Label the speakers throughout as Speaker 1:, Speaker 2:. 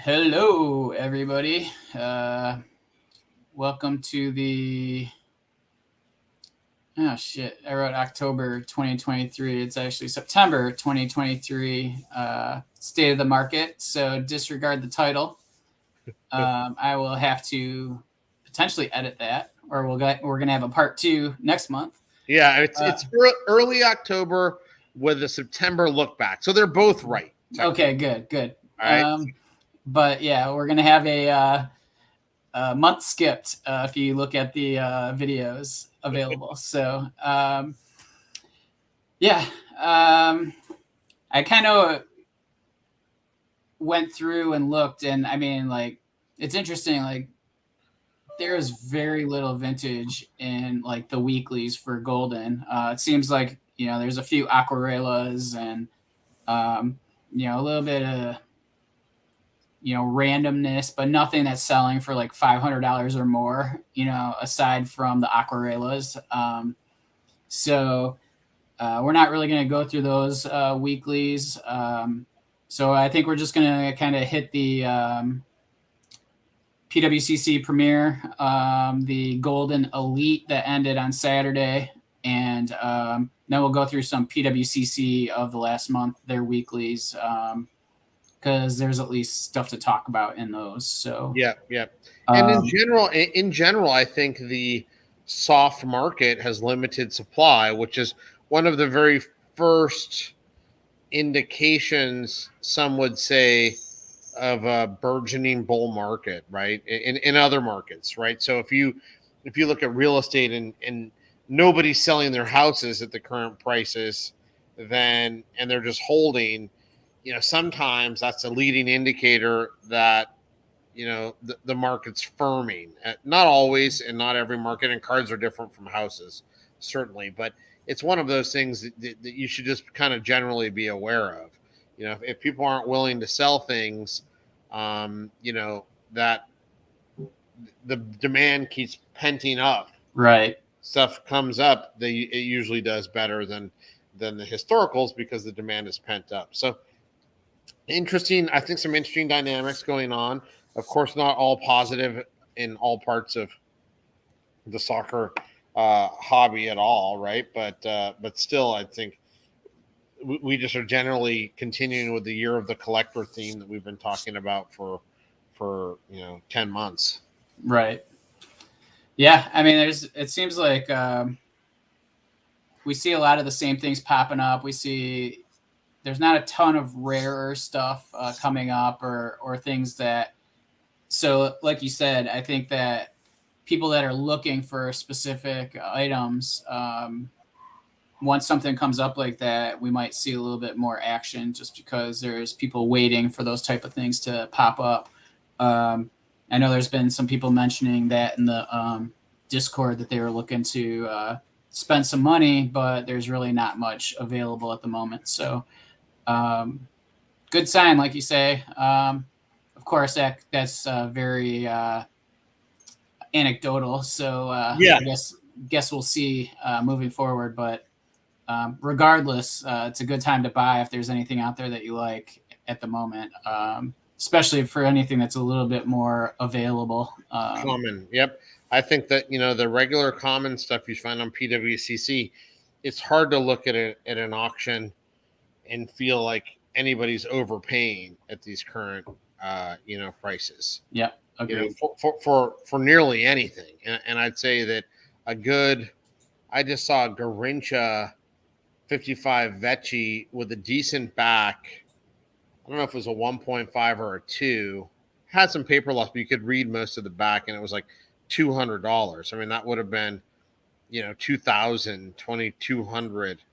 Speaker 1: Hello, everybody. Welcome to I wrote October 2023. It's actually September 2023 State of the Market. So disregard the title. I will have to potentially edit that, or we're going to have a part 2 next month.
Speaker 2: Yeah, it's early October with a September look back. So they're both right.
Speaker 1: Okay, good.
Speaker 2: All right.
Speaker 1: But yeah, we're going to have a month skipped if you look at the videos available. So I kind of went through and looked, and I mean, like, it's interesting. Like, there's very little vintage in like the weeklies for golden. It seems like there's a few aquarellas and a little bit of randomness, but nothing that's selling for like $500 or more, aside from the aquarellas. So we're not really going to go through those weeklies. So I think we're just going to kind of hit the PWCC Premier, the Golden Elite that ended on Saturday, and then we'll go through some PWCC of the last month, their weeklies, because there's at least stuff to talk about in those. So
Speaker 2: yeah. And in general, I think the soft market has limited supply, which is one of the very first indications, some would say, of a burgeoning bull market, right? In other markets, right? So if you look at real estate and nobody's selling their houses at the current prices, and they're just holding, sometimes that's a leading indicator that the market's firming. Not always, and not every market, and cards are different from houses, certainly, but it's one of those things that you should just kind of generally be aware of. If people aren't willing to sell things, that the demand keeps penting up.
Speaker 1: Right.
Speaker 2: Stuff comes up, it usually does better than the historicals because the demand is pent up. So interesting. I think some interesting dynamics going on. Of course, not all positive in all parts of the soccer hobby at all, right? But still, I think we just are generally continuing with the year of the collector theme that we've been talking about for 10 months.
Speaker 1: Right. Yeah. I mean, it seems like we see a lot of the same things popping up. We see there's not a ton of rarer stuff coming up or things that, so like you said, I think that people that are looking for specific items, once something comes up like that, we might see a little bit more action just because there's people waiting for those type of things to pop up. I know there's been some people mentioning that in the Discord that they were looking to spend some money, but there's really not much available at the moment. So good sign, like you say. Of course, that's very anecdotal. So
Speaker 2: Yeah.
Speaker 1: I guess we'll see moving forward. But regardless, it's a good time to buy if there's anything out there that you like at the moment, especially for anything that's a little bit more available.
Speaker 2: Common. Yep. I think that, the regular common stuff you find on PWCC, it's hard to look at an auction and feel like anybody's overpaying at these current, prices.
Speaker 1: Yeah. Okay.
Speaker 2: For nearly anything. And I'd say that I just saw a Garincha 55 Vecchi with a decent back. I don't know if it was a 1.5 or a 2. Had some paper loss, but you could read most of the back, and it was like $200. I mean, that would have been, 2,000, 2,200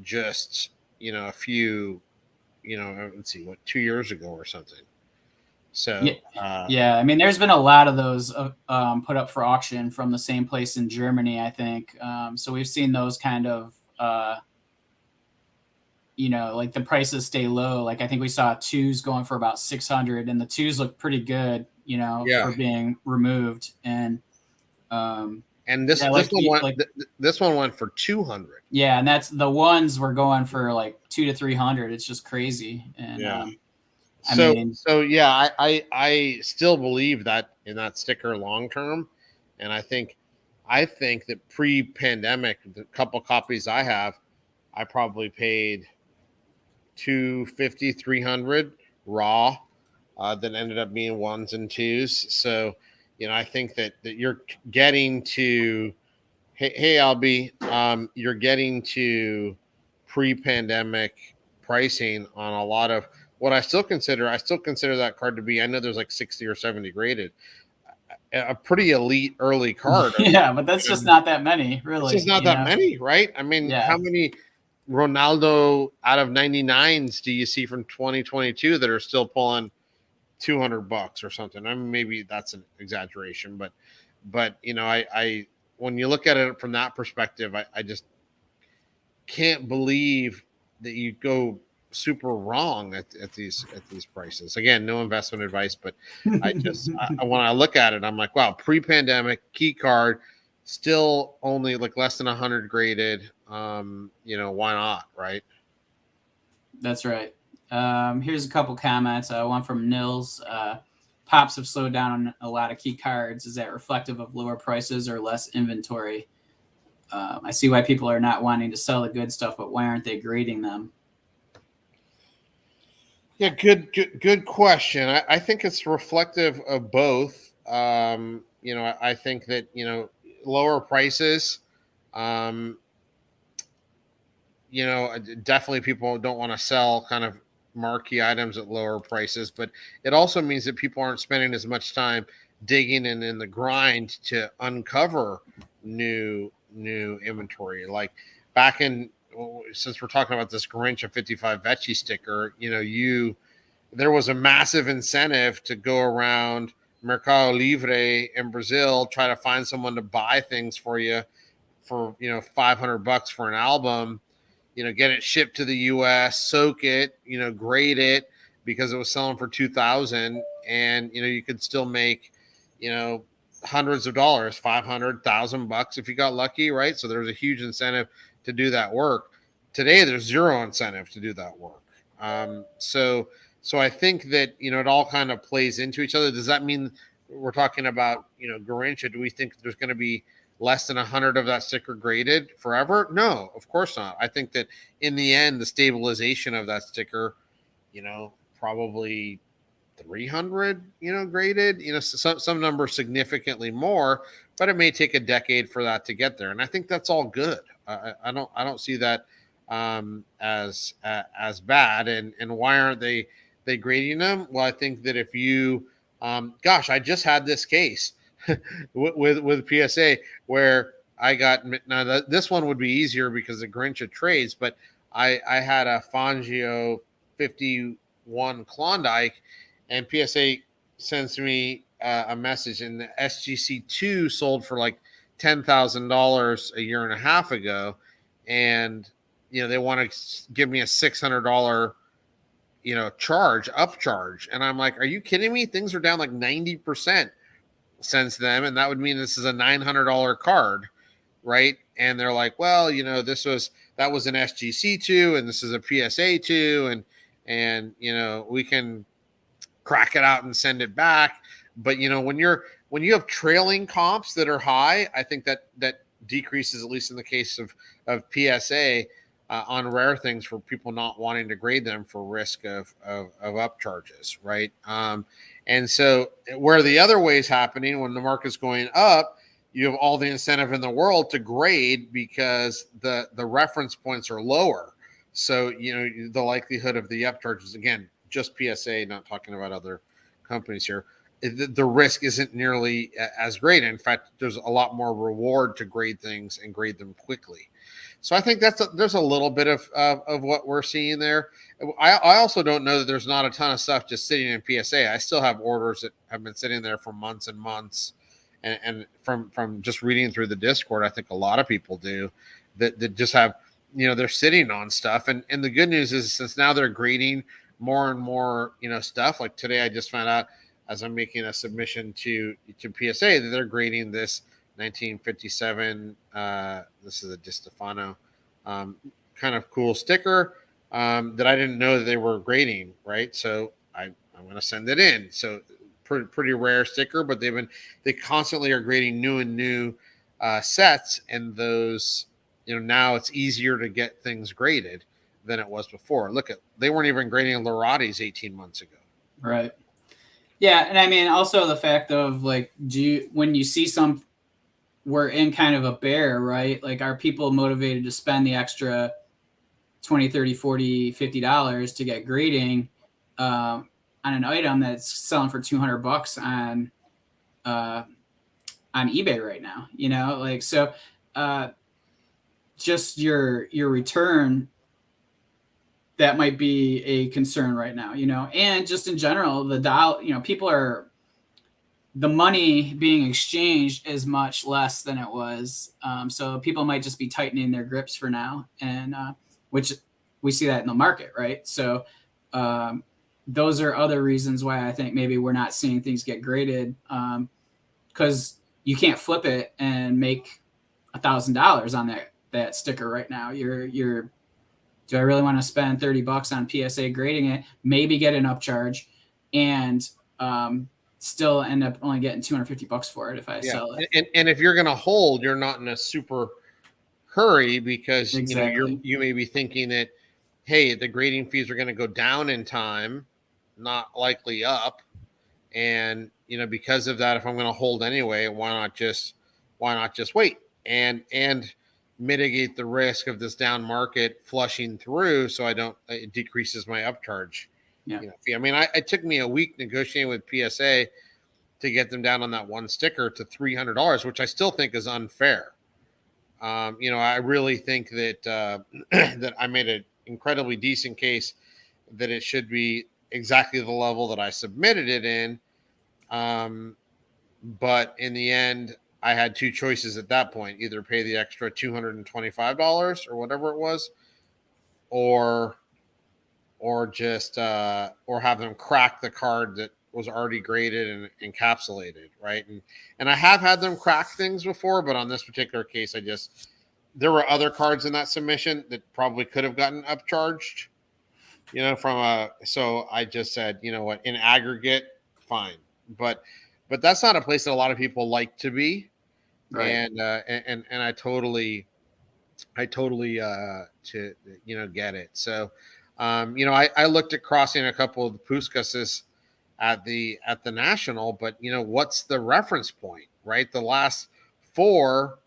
Speaker 2: just, a few, let's see, 2 years ago or something. So,
Speaker 1: yeah. I mean, there's been a lot of those put up for auction from the same place in Germany, I think. So we've seen those kind of, like the prices stay low. Like I think we saw 2s going for about 600, and the 2s look pretty good, for being removed. And
Speaker 2: this one went for 200.
Speaker 1: Yeah, and that's the ones were going for like 200 to 300. It's just crazy. And I mean,
Speaker 2: So yeah, I still believe that in that sticker long term, and I think that pre-pandemic, the couple copies I have, I probably paid 250, 300 raw, that ended up being ones and twos. So, I think that you're getting to, hey Albie, you're getting to pre-pandemic pricing on a lot of what I still consider that card to be, I know there's like 60 or 70 graded, a pretty elite early card.
Speaker 1: yeah, but that's just not that many,
Speaker 2: It's
Speaker 1: really.
Speaker 2: just not that many, right? I mean,
Speaker 1: Yeah.
Speaker 2: how many Ronaldo out of 99s do you see from 2022 that are still pulling $200 or something? I mean, maybe that's an exaggeration, but I when you look at it from that perspective, I just can't believe that you go super wrong at these prices. Again, no investment advice, but when I look at it, I'm like, wow, pre-pandemic key card, still only like less than 100 graded. Why not, right?
Speaker 1: That's right. Here's a couple comments. One from Nils. Pops have slowed down on a lot of key cards. Is that reflective of lower prices or less inventory? I see why people are not wanting to sell the good stuff, but why aren't they grading them?
Speaker 2: Yeah, good question. I think it's reflective of both. I think that lower prices. Um, definitely people don't want to sell kind of marquee items at lower prices, but it also means that people aren't spending as much time digging in the grind to uncover new inventory. Like back in, since we're talking about this Grinch 55 Vecchi sticker, there was a massive incentive to go around Mercado Livre in Brazil, try to find someone to buy things for you for $500 for an album, get it shipped to the US, soak it, grade it because it was selling for 2,000, and you could still make, hundreds of dollars, 500,000 bucks if you got lucky, right? So there's a huge incentive to do that work. Today there's zero incentive to do that work. So I think that it all kind of plays into each other. Does that mean we're talking about Garincha? Do we think there's going to be less than 100 of that sticker graded forever? No, of course not. I think that in the end, the stabilization of that sticker, probably 300, graded, some number significantly more, but it may take a decade for that to get there. And I think that's all good. I don't see that as bad. And why aren't they grading them? Well, I think that if you, I just had this case with PSA where I got, now this one would be easier because the Grinch trades, but I had a Fangio 51 Klondike, and PSA sends me a message, and the SGC2 sold for like $10,000 a year and a half ago, and they want to give me a $600 upcharge, and I'm like, are you kidding me? Things are down like 90% since then, and that would mean this is a $900 card, right? And they're like, well, that was an SGC2, and this is a PSA2, and we can crack it out and send it back. But when you have trailing comps that are high, I think that decreases, at least in the case of PSA, on rare things, for people not wanting to grade them for risk of upcharges, right? And so where the other way is happening, when the market's going up, you have all the incentive in the world to grade because the reference points are lower. So, the likelihood of the upcharges, again, just PSA, not talking about other companies here, the risk isn't nearly as great. In fact, there's a lot more reward to grade things and grade them quickly. So I think there's a little bit of what we're seeing there. I also don't know that there's not a ton of stuff just sitting in PSA. I still have orders that have been sitting there for months and months. And from just reading through the Discord, I think a lot of people do that just have, they're sitting on stuff. And the good news is, since now they're grading more and more, stuff. Like today, I just found out as I'm making a submission to PSA that they're grading this 1957. This is a Di Stefano kind of cool sticker that I didn't know that they were grading, right? So I'm going to send it in. So pretty rare sticker, but they constantly are grading new sets, and those, now it's easier to get things graded than it was before. They weren't even grading Lorati's 18 months ago.
Speaker 1: Right. Yeah, and I mean also the fact of like, when you see we're in kind of a bear, right? Like, are people motivated to spend the extra $20, $30, $40, $50 to get grading on an item that's selling for $200 on eBay right now? Like, so just your return, that might be a concern right now, and just in general, the money being exchanged is much less than it was. So people might just be tightening their grips for now, and which we see that in the market, right? So those are other reasons why I think maybe we're not seeing things get graded, because you can't flip it and make $1,000 on that sticker right now. Do I really want to spend $30 on PSA grading it, maybe get an upcharge, and still end up only getting $250 for it if I sell it?
Speaker 2: And if you're going to hold, you're not in a super hurry, because
Speaker 1: Exactly.
Speaker 2: you may be thinking that, hey, the grading fees are going to go down in time, not likely up, and because of that, if I'm going to hold anyway, why not just wait and mitigate the risk of this down market flushing through, so it decreases my upcharge.
Speaker 1: Yeah.
Speaker 2: I mean, it took me a week negotiating with PSA to get them down on that one sticker to $300, which I still think is unfair. I really think that that I made an incredibly decent case that it should be exactly the level that I submitted it in. But in the end, I had two choices at that point: either pay the extra $225 or whatever it was, or just or have them crack the card that was already graded and encapsulated, right? And I have had them crack things before, but on this particular case, there were other cards in that submission that probably could have gotten upcharged, so I just said, what, in aggregate, fine. But that's not a place that a lot of people like to be.
Speaker 1: Right.
Speaker 2: And I totally get it. So, I looked at crossing a couple of the Puskas at the national, but what's the reference point, right? The last four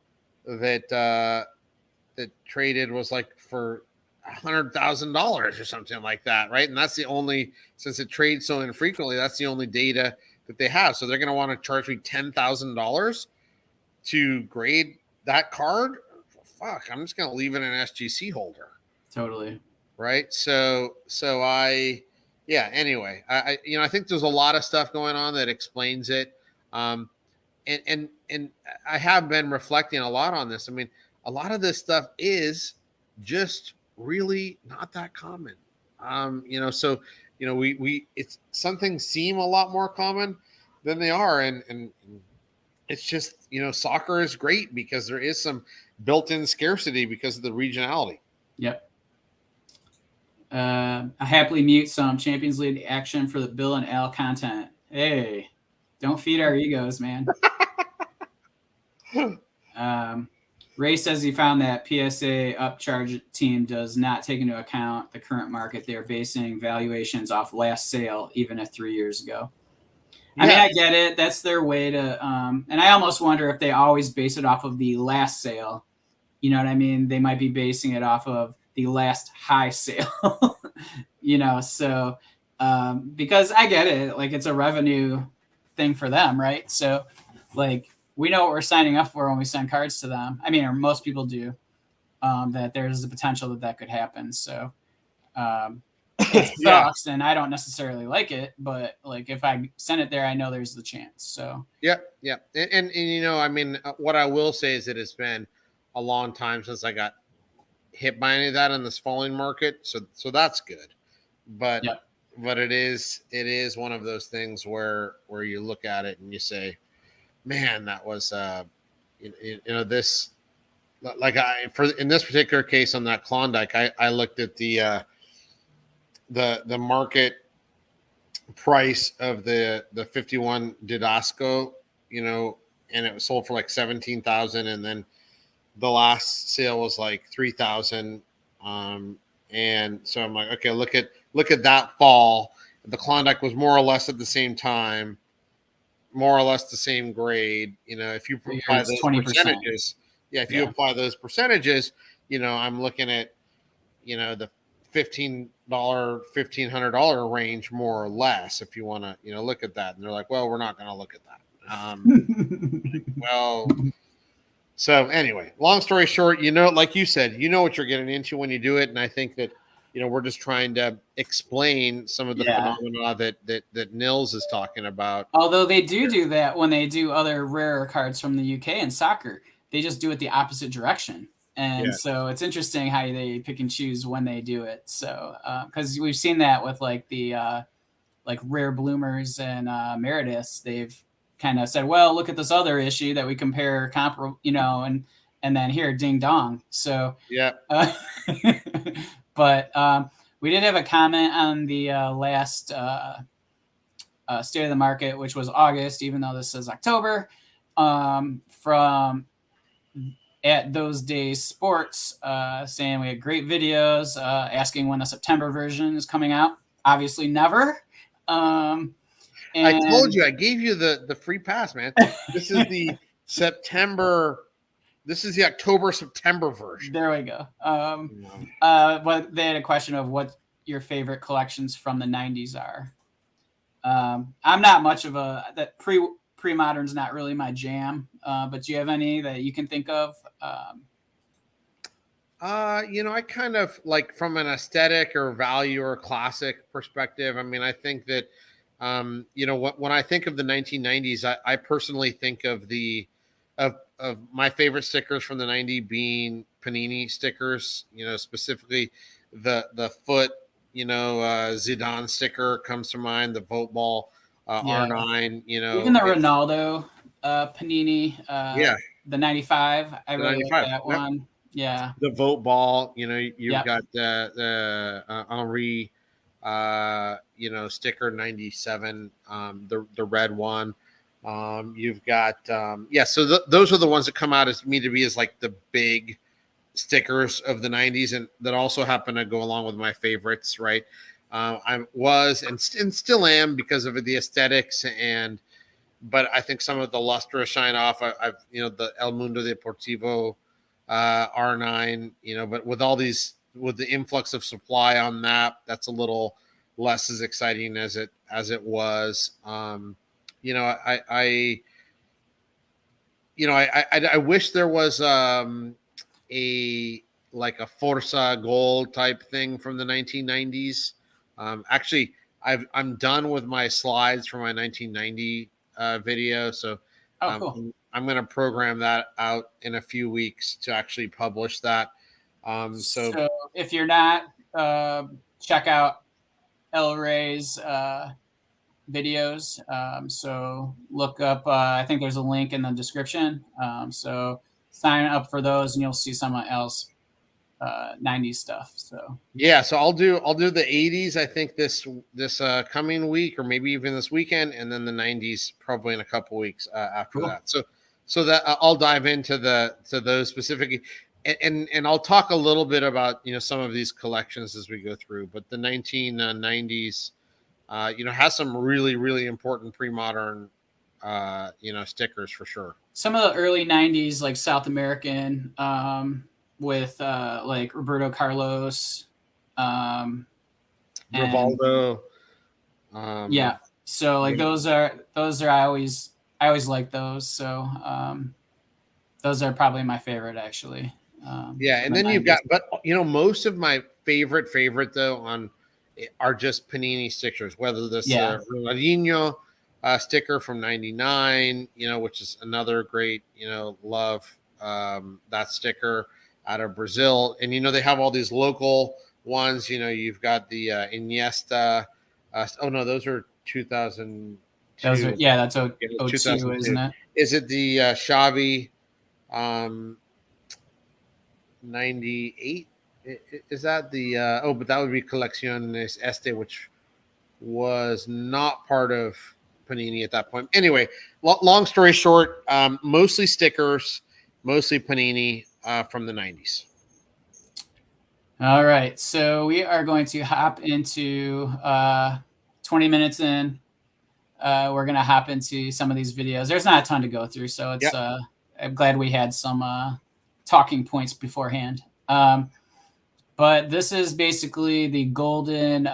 Speaker 2: that traded was like for $100,000 or something like that, right? And that's the only, since it trades so infrequently, that's the only data that they have. So they're going to want to charge me $10,000 to grade that card. Fuck, I'm just going to leave it an SGC holder.
Speaker 1: Totally.
Speaker 2: Right. So anyway, I think there's a lot of stuff going on that explains it. And I have been reflecting a lot on this. I mean, a lot of this stuff is just really not that common. So it's, some things seem a lot more common than they are, and it's just, soccer is great because there is some built-in scarcity because of the regionality.
Speaker 1: Yep. I happily mute some Champions League action for the Bill and Al content. Hey, don't feed our egos, man. Ray says he found that PSA upcharge team does not take into account the current market. They're basing valuations off last sale, even at 3 years ago. I mean, I get it. That's their way to, and I almost wonder if they always base it off of the last sale. You know what I mean? They might be basing it off of the last high sale, so because I get it, like, it's a revenue thing for them, right? So, like, we know what we're signing up for when we send cards to them. I mean, or most people do, that there's the potential that could happen. So it sucks, and I don't necessarily like it, but like, if I send it there, I know there's the chance. So
Speaker 2: yeah. And I mean, what I will say is that it's been a long time since I got hit by any of that in this falling market, so that's good. But it is one of those things where you look at it and you say, man, that was this, like, in this particular case on that Klondike, I looked at the market price of the 51 Didasco, you know, and it was sold for like 17,000, and then the last sale was like 3,000. And so I'm like, okay, look at that fall. The Klondike was more or less at the same time, more or less the same grade. You know, if you apply
Speaker 1: It's
Speaker 2: those
Speaker 1: 20%.
Speaker 2: percentages, yeah, if you
Speaker 1: Yeah.
Speaker 2: apply those percentages, you know, I'm looking at, you know, the $1,500 range more or less. If you want to, you know, look at that, and they're like, well, we're not going to look at that. Well, so anyway, long story short, you know, like you said, you know what you're getting into when you do it, and I think that, you know, we're just trying to explain some of the
Speaker 1: Yeah.
Speaker 2: phenomena that Nils is talking about.
Speaker 1: Although they do that when they do other rarer cards from the UK in soccer, they just do it the opposite direction. And
Speaker 2: Yeah.
Speaker 1: so it's interesting how they pick and choose when they do it. So because we've seen that with like the like rare bloomers and Merediths, they've kind of said, well, look at this other issue that we compare comparable, you know, and then here, ding dong. So
Speaker 2: Yeah.
Speaker 1: but we did have a comment on the last State of the Market, which was August, even though this is October, from at those days sports, saying we had great videos, asking when the September version is coming out. Obviously, never.
Speaker 2: I told
Speaker 1: And
Speaker 2: you, I gave you the free pass, man. This is the September. This is the October September version.
Speaker 1: there we go. But they had a question of what your favorite collections from the '90s are. I'm not much of a that pre-modern's not really my jam. But do you have any that you can think of?
Speaker 2: You know, I kind of like from an aesthetic or value or classic perspective. I mean, I think that, you know, when I think of the 1990s, I personally think of of my favorite stickers from the 90s being Panini stickers. You know, specifically the foot, you know, Zidane sticker comes to mind. The Vote Ball
Speaker 1: Yeah,
Speaker 2: R9. You
Speaker 1: even
Speaker 2: know,
Speaker 1: the Ronaldo Panini,
Speaker 2: yeah,
Speaker 1: the '95. I
Speaker 2: the
Speaker 1: really like
Speaker 2: 95.
Speaker 1: that
Speaker 2: Yep.
Speaker 1: one. Yeah,
Speaker 2: The Vote Ball. You know, you've
Speaker 1: yep,
Speaker 2: got the Henri, you know, sticker 97, the red one. You've got yeah. So those are the ones that come out as me to be as like the big stickers of the 90s, and that also happen to go along with my favorites, right? I was and still am because of the aesthetics, and but I think some of the luster shine off. I've you know, the El Mundo Deportivo R9, you know, but with all these, with the influx of supply on that, that's a little less as exciting as it was. You know, I wish there was a like a Forza Gold type thing from the 1990s. Actually, I'm done with my slides for my 1990 video, so
Speaker 1: oh, cool.
Speaker 2: I'm going to program that out in a few weeks to actually publish that. So
Speaker 1: So if you're not, check out El Rey's videos. So look up. I think there's a link in the description. So sign up for those, and you'll see someone else 90s stuff. So
Speaker 2: yeah, so I'll do the 80s. I think this coming week, or maybe even this weekend, and then the 90s probably in a couple weeks after
Speaker 1: cool.
Speaker 2: that. So that I'll dive into to those specifically, and I'll talk a little bit about, you know, some of these collections as we go through. But the 1990s, you know, has some really important pre-modern, you know, stickers for sure.
Speaker 1: Some of the early '90s, like South American, with like Roberto Carlos, um, and
Speaker 2: Rivaldo.
Speaker 1: yeah. So like
Speaker 2: Yeah.
Speaker 1: those are I always like those. So those are probably my favorite actually.
Speaker 2: Yeah,
Speaker 1: From
Speaker 2: and
Speaker 1: the
Speaker 2: then you've
Speaker 1: '90s.
Speaker 2: got, but you know, most of my favorite though on are just Panini stickers. Whether this
Speaker 1: Yeah.
Speaker 2: Ronaldinho sticker from '99, you know, which is another great, you know, love that sticker out of Brazil, and you know they have all these local ones. You know, you've got the Iniesta. Oh no, those are
Speaker 1: Those are
Speaker 2: 2002.
Speaker 1: yeah. That's
Speaker 2: Yeah,
Speaker 1: 02,
Speaker 2: 2002.
Speaker 1: isn't it?
Speaker 2: Is it the Xavi? Um, 98, is that the but that would be Colecciones Este, which was not part of Panini at that point. Anyway, long story short, mostly stickers, mostly Panini from the 90s.
Speaker 1: All right, so we are going to hop into 20 minutes in. We're going to hop into some of these videos. There's not a ton to go through, so it's
Speaker 2: Yep.
Speaker 1: I'm glad we had some talking points beforehand. But this is basically the golden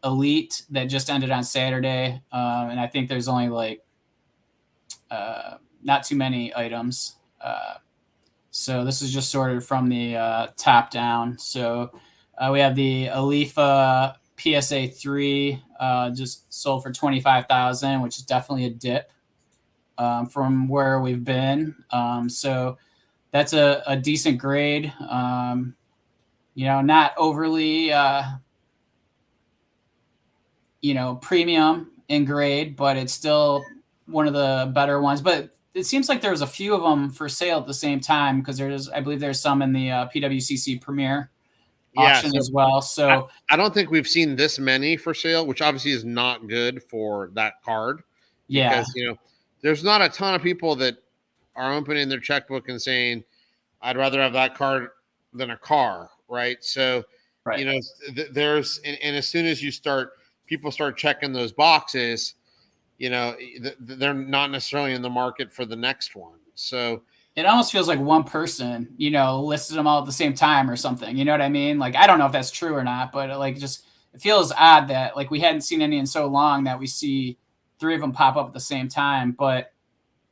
Speaker 1: elite that just ended on Saturday, and I think there's only like not too many items. So this is just sorted from the top down. So we have the Alifa PSA 3 just sold for 25,000, which is definitely a dip from where we've been. So that's a decent grade. Not overly premium in grade, but it's still one of the better ones. But it seems like there was a few of them for sale at the same time, because I believe there's some in the PWCC Premier auction as well. So
Speaker 2: I don't think we've seen this many for sale, which obviously is not good for that card. Because, there's not a ton of people that are opening their checkbook and saying, I'd rather have that card than a car, right? So,
Speaker 1: right.
Speaker 2: There's, and as soon as people start checking those boxes, they're not necessarily in the market for the next one. So
Speaker 1: it almost feels like one person, listed them all at the same time or something. You know what I mean? Like, I don't know if that's true or not, but it feels odd that like we hadn't seen any in so long that we see 3 of them pop up at the same time. But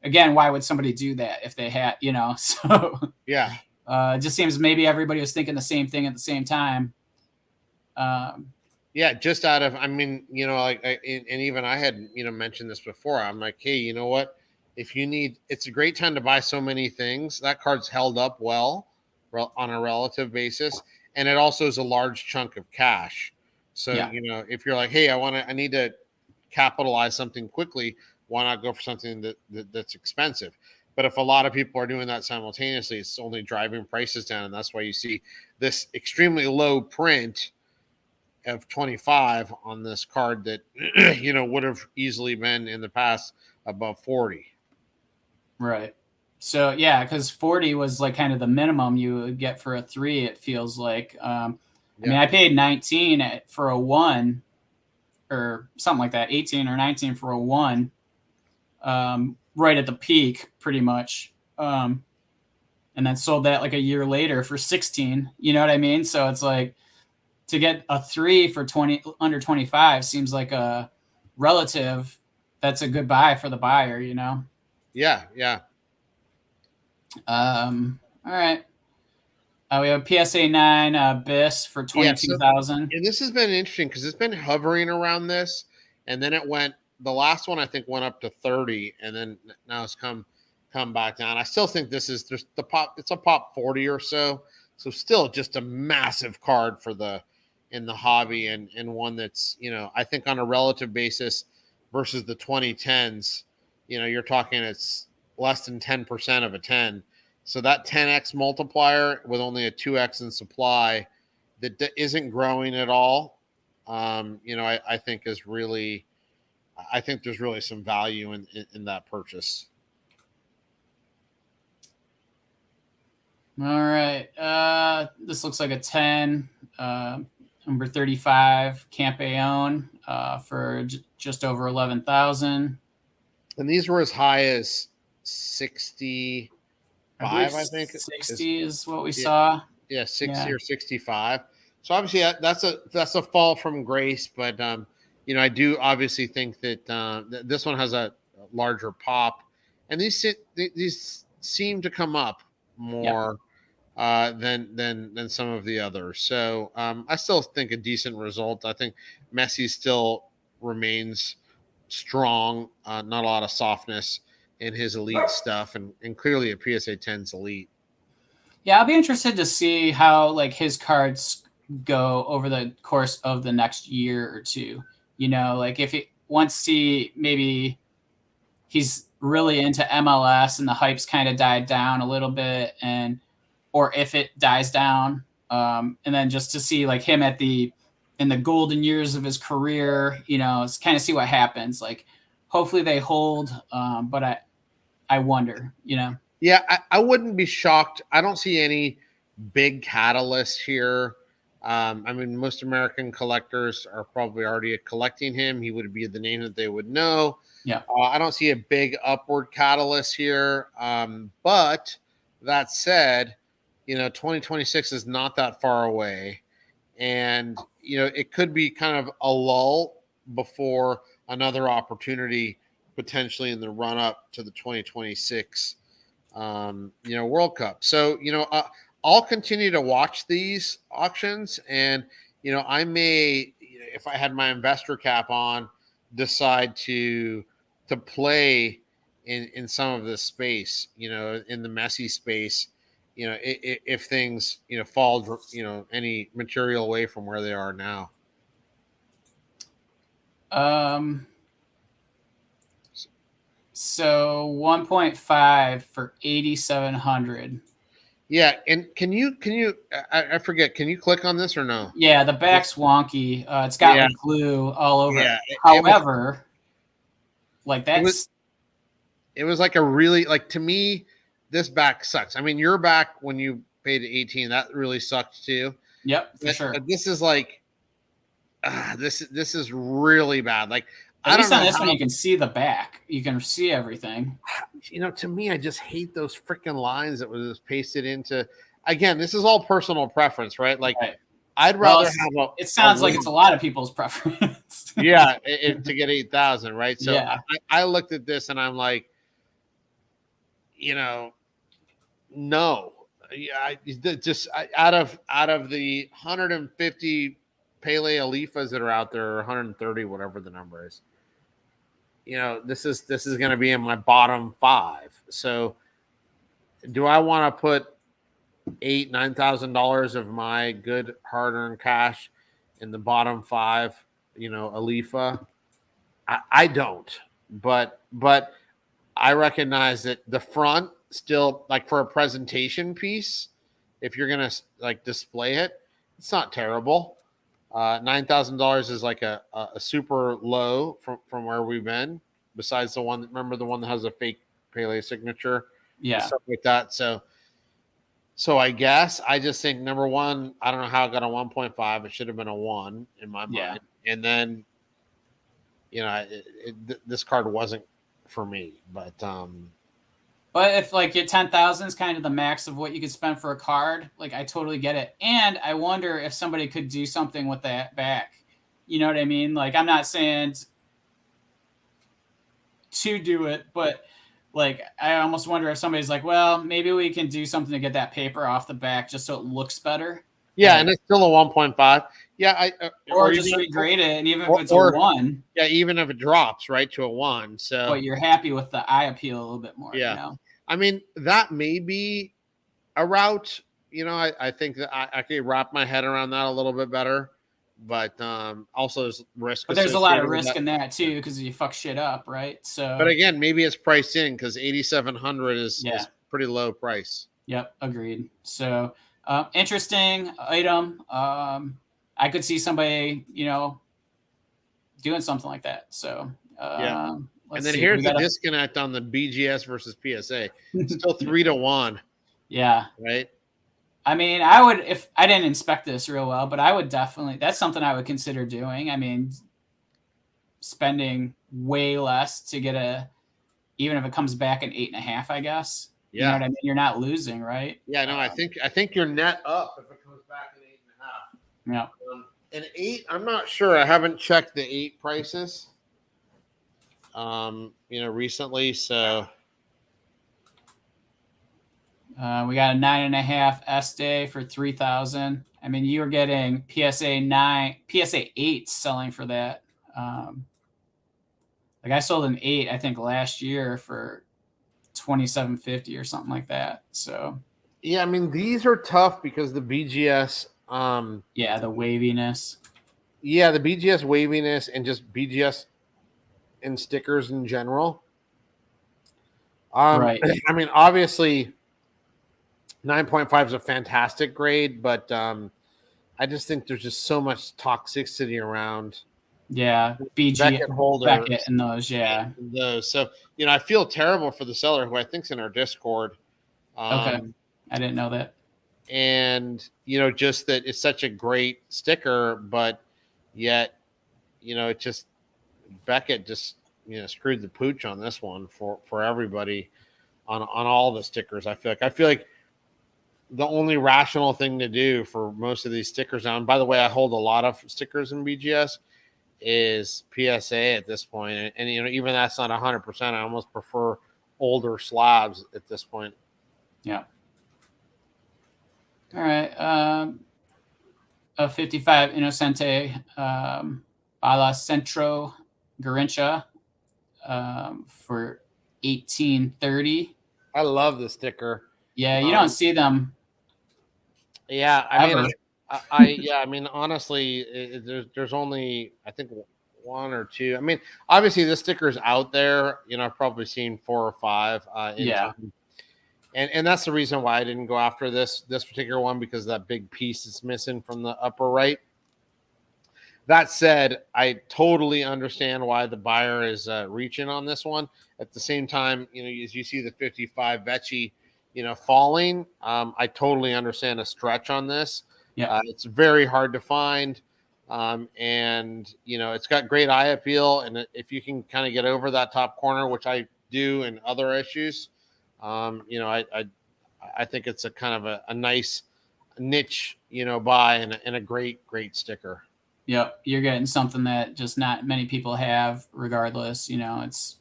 Speaker 1: again, why would somebody do that if they had, So
Speaker 2: yeah,
Speaker 1: it just seems maybe everybody was thinking the same thing at the same time.
Speaker 2: Yeah, just out of, and even I had, mentioned this before. I'm like, hey, you know what? It's a great time to buy so many things. That card's held up well on a relative basis. And it also is a large chunk of cash. So, if you're like, hey, I need to capitalize something quickly, why not go for something that's expensive? But if a lot of people are doing that simultaneously, it's only driving prices down. And that's why you see this extremely low print of 25 on this card that would have easily been in the past above 40.
Speaker 1: Right. So yeah, because 40 was like kind of the minimum you would get for a 3. It feels like. I mean, I paid 19 for a 1, or something like that, 18 or 19 for a 1, right at the peak, pretty much. And then sold that like a year later for 16. You know what I mean? So it's like, to get a 3 for under 25 seems like a relative. That's a good buy for the buyer,
Speaker 2: Yeah.
Speaker 1: All right. We have PSA 9 BIS for 22,000.
Speaker 2: And this has been interesting because it's been hovering around this, and then the last one I think went up to 30, and then now it's come back down. I still think this is just it's a pop 40 or so. So still just a massive card in the hobby, and one that's, I think on a relative basis versus the 2010s, you're talking it's less than 10% of a 10. So that 10x multiplier with only a 2x in supply that isn't growing at all, I think is really, I think there's really some value in that purchase.
Speaker 1: All right. This looks like a 10. Number 35, Campeon, for just over 11,000.
Speaker 2: And these were as high as 65, I think.
Speaker 1: 60 is what we saw.
Speaker 2: Yeah, 60 or 65. So obviously that's a fall from grace, but I do obviously think that this one has a larger pop, and these seem to come up more than some of the others. So I still think a decent result. I think Messi still remains strong. Not a lot of softness in his elite stuff, and clearly a PSA 10's elite.
Speaker 1: Yeah, I'll be interested to see how like his cards go over the course of the next year or two. Like if maybe he's really into MLS and the hype's kind of died down a little bit, or if it dies down, and then just to see like him at the in the golden years of his career. It's kind of see what happens. Like, hopefully they hold, but I wonder.
Speaker 2: Yeah, I wouldn't be shocked. I don't see any big catalyst here. I mean, most American collectors are probably already collecting him. He would be the name that they would know.
Speaker 1: Yeah.
Speaker 2: I don't see a big upward catalyst here. But that said, 2026 is not that far away. And, it could be kind of a lull before another opportunity potentially in the run up to the 2026 World Cup. So, I'll continue to watch these auctions, and I may, if I had my investor cap on, decide to play in some of this space, in the Messi space, if things fall, any material away from where they are now.
Speaker 1: So 1.5 for 8,700.
Speaker 2: Yeah, and can you? I forget. Can you click on this or no?
Speaker 1: Yeah, the back's wonky. It's got like glue all over.
Speaker 2: Yeah,
Speaker 1: However, like that's.
Speaker 2: It was like a really, like, to me, this back sucks. I mean, your back when you paid 18, that really sucked too.
Speaker 1: Yep, for sure.
Speaker 2: But this is like, this is really bad. Like,
Speaker 1: at least on this one, you can see the back. You can see everything.
Speaker 2: To me, I just hate those freaking lines that was pasted into. Again, this is all personal preference, right? Like, right. I'd rather have
Speaker 1: it sounds like it's a lot of people's preference.
Speaker 2: Yeah, to get 8,000, right? So
Speaker 1: yeah.
Speaker 2: I looked at this and I'm like, no. Yeah, out of the 150 Pele Alifas that are out there, or 130, whatever the number is. This is going to be in my bottom 5. So, do I want to put $9,000 of my good hard-earned cash in the bottom 5? Alifa. I don't, but I recognize that the front still, like, for a presentation piece, if you're gonna like display it, it's not terrible. $9,000 is like a super low from where we've been. Besides the one that has a fake Pele signature, stuff like that. So I guess I just think, number one, I don't know how I got a 1.5. It should have been a 1 in my mind. And then, this card wasn't for me. But
Speaker 1: if like your 10,000 is kind of the max of what you could spend for a card, like, I totally get it. And I wonder if somebody could do something with that back. You know what I mean? Like, I'm not saying to do it, but like, I almost wonder if somebody's like, well, maybe we can do something to get that paper off the back just so it looks better.
Speaker 2: Yeah, and it's still a 1.5. Yeah,
Speaker 1: or just regrade it, and even if it's a 1.
Speaker 2: Yeah, even if it drops right to a 1. So,
Speaker 1: but you're happy with the eye appeal a little bit more.
Speaker 2: Yeah, I mean, that may be a route. I think that I could wrap my head around that a little bit better. But also there's risk.
Speaker 1: But there's a lot of risk in that too, because you fuck shit up, right? So.
Speaker 2: But again, maybe it's priced in, because 8,700 is pretty low price.
Speaker 1: Yep, agreed. So interesting item. I could see somebody, doing something like that. So
Speaker 2: and then here's the disconnect on the BGS versus PSA. It's still 3-1.
Speaker 1: Yeah.
Speaker 2: Right.
Speaker 1: I mean, I would, if I didn't inspect this real well, but I would definitely, that's something I would consider doing. I mean, spending way less to get even if it comes back an 8.5, I guess.
Speaker 2: Yeah.
Speaker 1: You know what I mean? You're not losing, right?
Speaker 2: Yeah, no, I think you're net up if it comes back an 8.5.
Speaker 1: Yeah.
Speaker 2: An 8, I'm not sure. I haven't checked the 8 prices, recently. So.
Speaker 1: We got a 9.5 S day for 3,000. I mean, you were getting PSA 8 selling for that. Like, I sold an 8, I think, last year for $2,750 or something like that. So.
Speaker 2: Yeah, I mean, these are tough because the BGS.
Speaker 1: The waviness.
Speaker 2: Yeah, the BGS waviness and just BGS and stickers in general.
Speaker 1: Right.
Speaker 2: I mean, obviously, 9.5 is a fantastic grade, but I just think there's just so much toxicity around
Speaker 1: Yeah, BG
Speaker 2: Beckett holders.
Speaker 1: Beckett and those. Yeah.
Speaker 2: And those. So, I feel terrible for the seller who I think's in our Discord.
Speaker 1: Okay. I didn't know that.
Speaker 2: And, just that it's such a great sticker, but yet, it just, Beckett just, screwed the pooch on this one for everybody on all the stickers. I feel like the only rational thing to do for most of these stickers now, and by the way, I hold a lot of stickers in BGS, is PSA at this point. And even that's not 100%. I almost prefer older slabs at this point.
Speaker 1: Yeah. All right. A 55 Innocente Bala Centro Garincha for 1830.
Speaker 2: I love the sticker.
Speaker 1: Yeah, you don't see them.
Speaker 2: Yeah, I mean, honestly, there's only, I think, one or two. I mean, obviously, the sticker's out there. I've probably seen 4 or 5.
Speaker 1: Yeah.
Speaker 2: And that's the reason why I didn't go after this particular one, because that big piece is missing from the upper right. That said, I totally understand why the buyer is reaching on this one. At the same time, as you see the 55 Vecchi, falling, I totally understand a stretch on this.
Speaker 1: Yeah.
Speaker 2: It's very hard to find. And, it's got great eye appeal. And if you can kind of get over that top corner, which I do in other issues, I think it's a kind of a nice niche, buy and a great sticker.
Speaker 1: Yep, you're getting something that just not many people have. Regardless, it's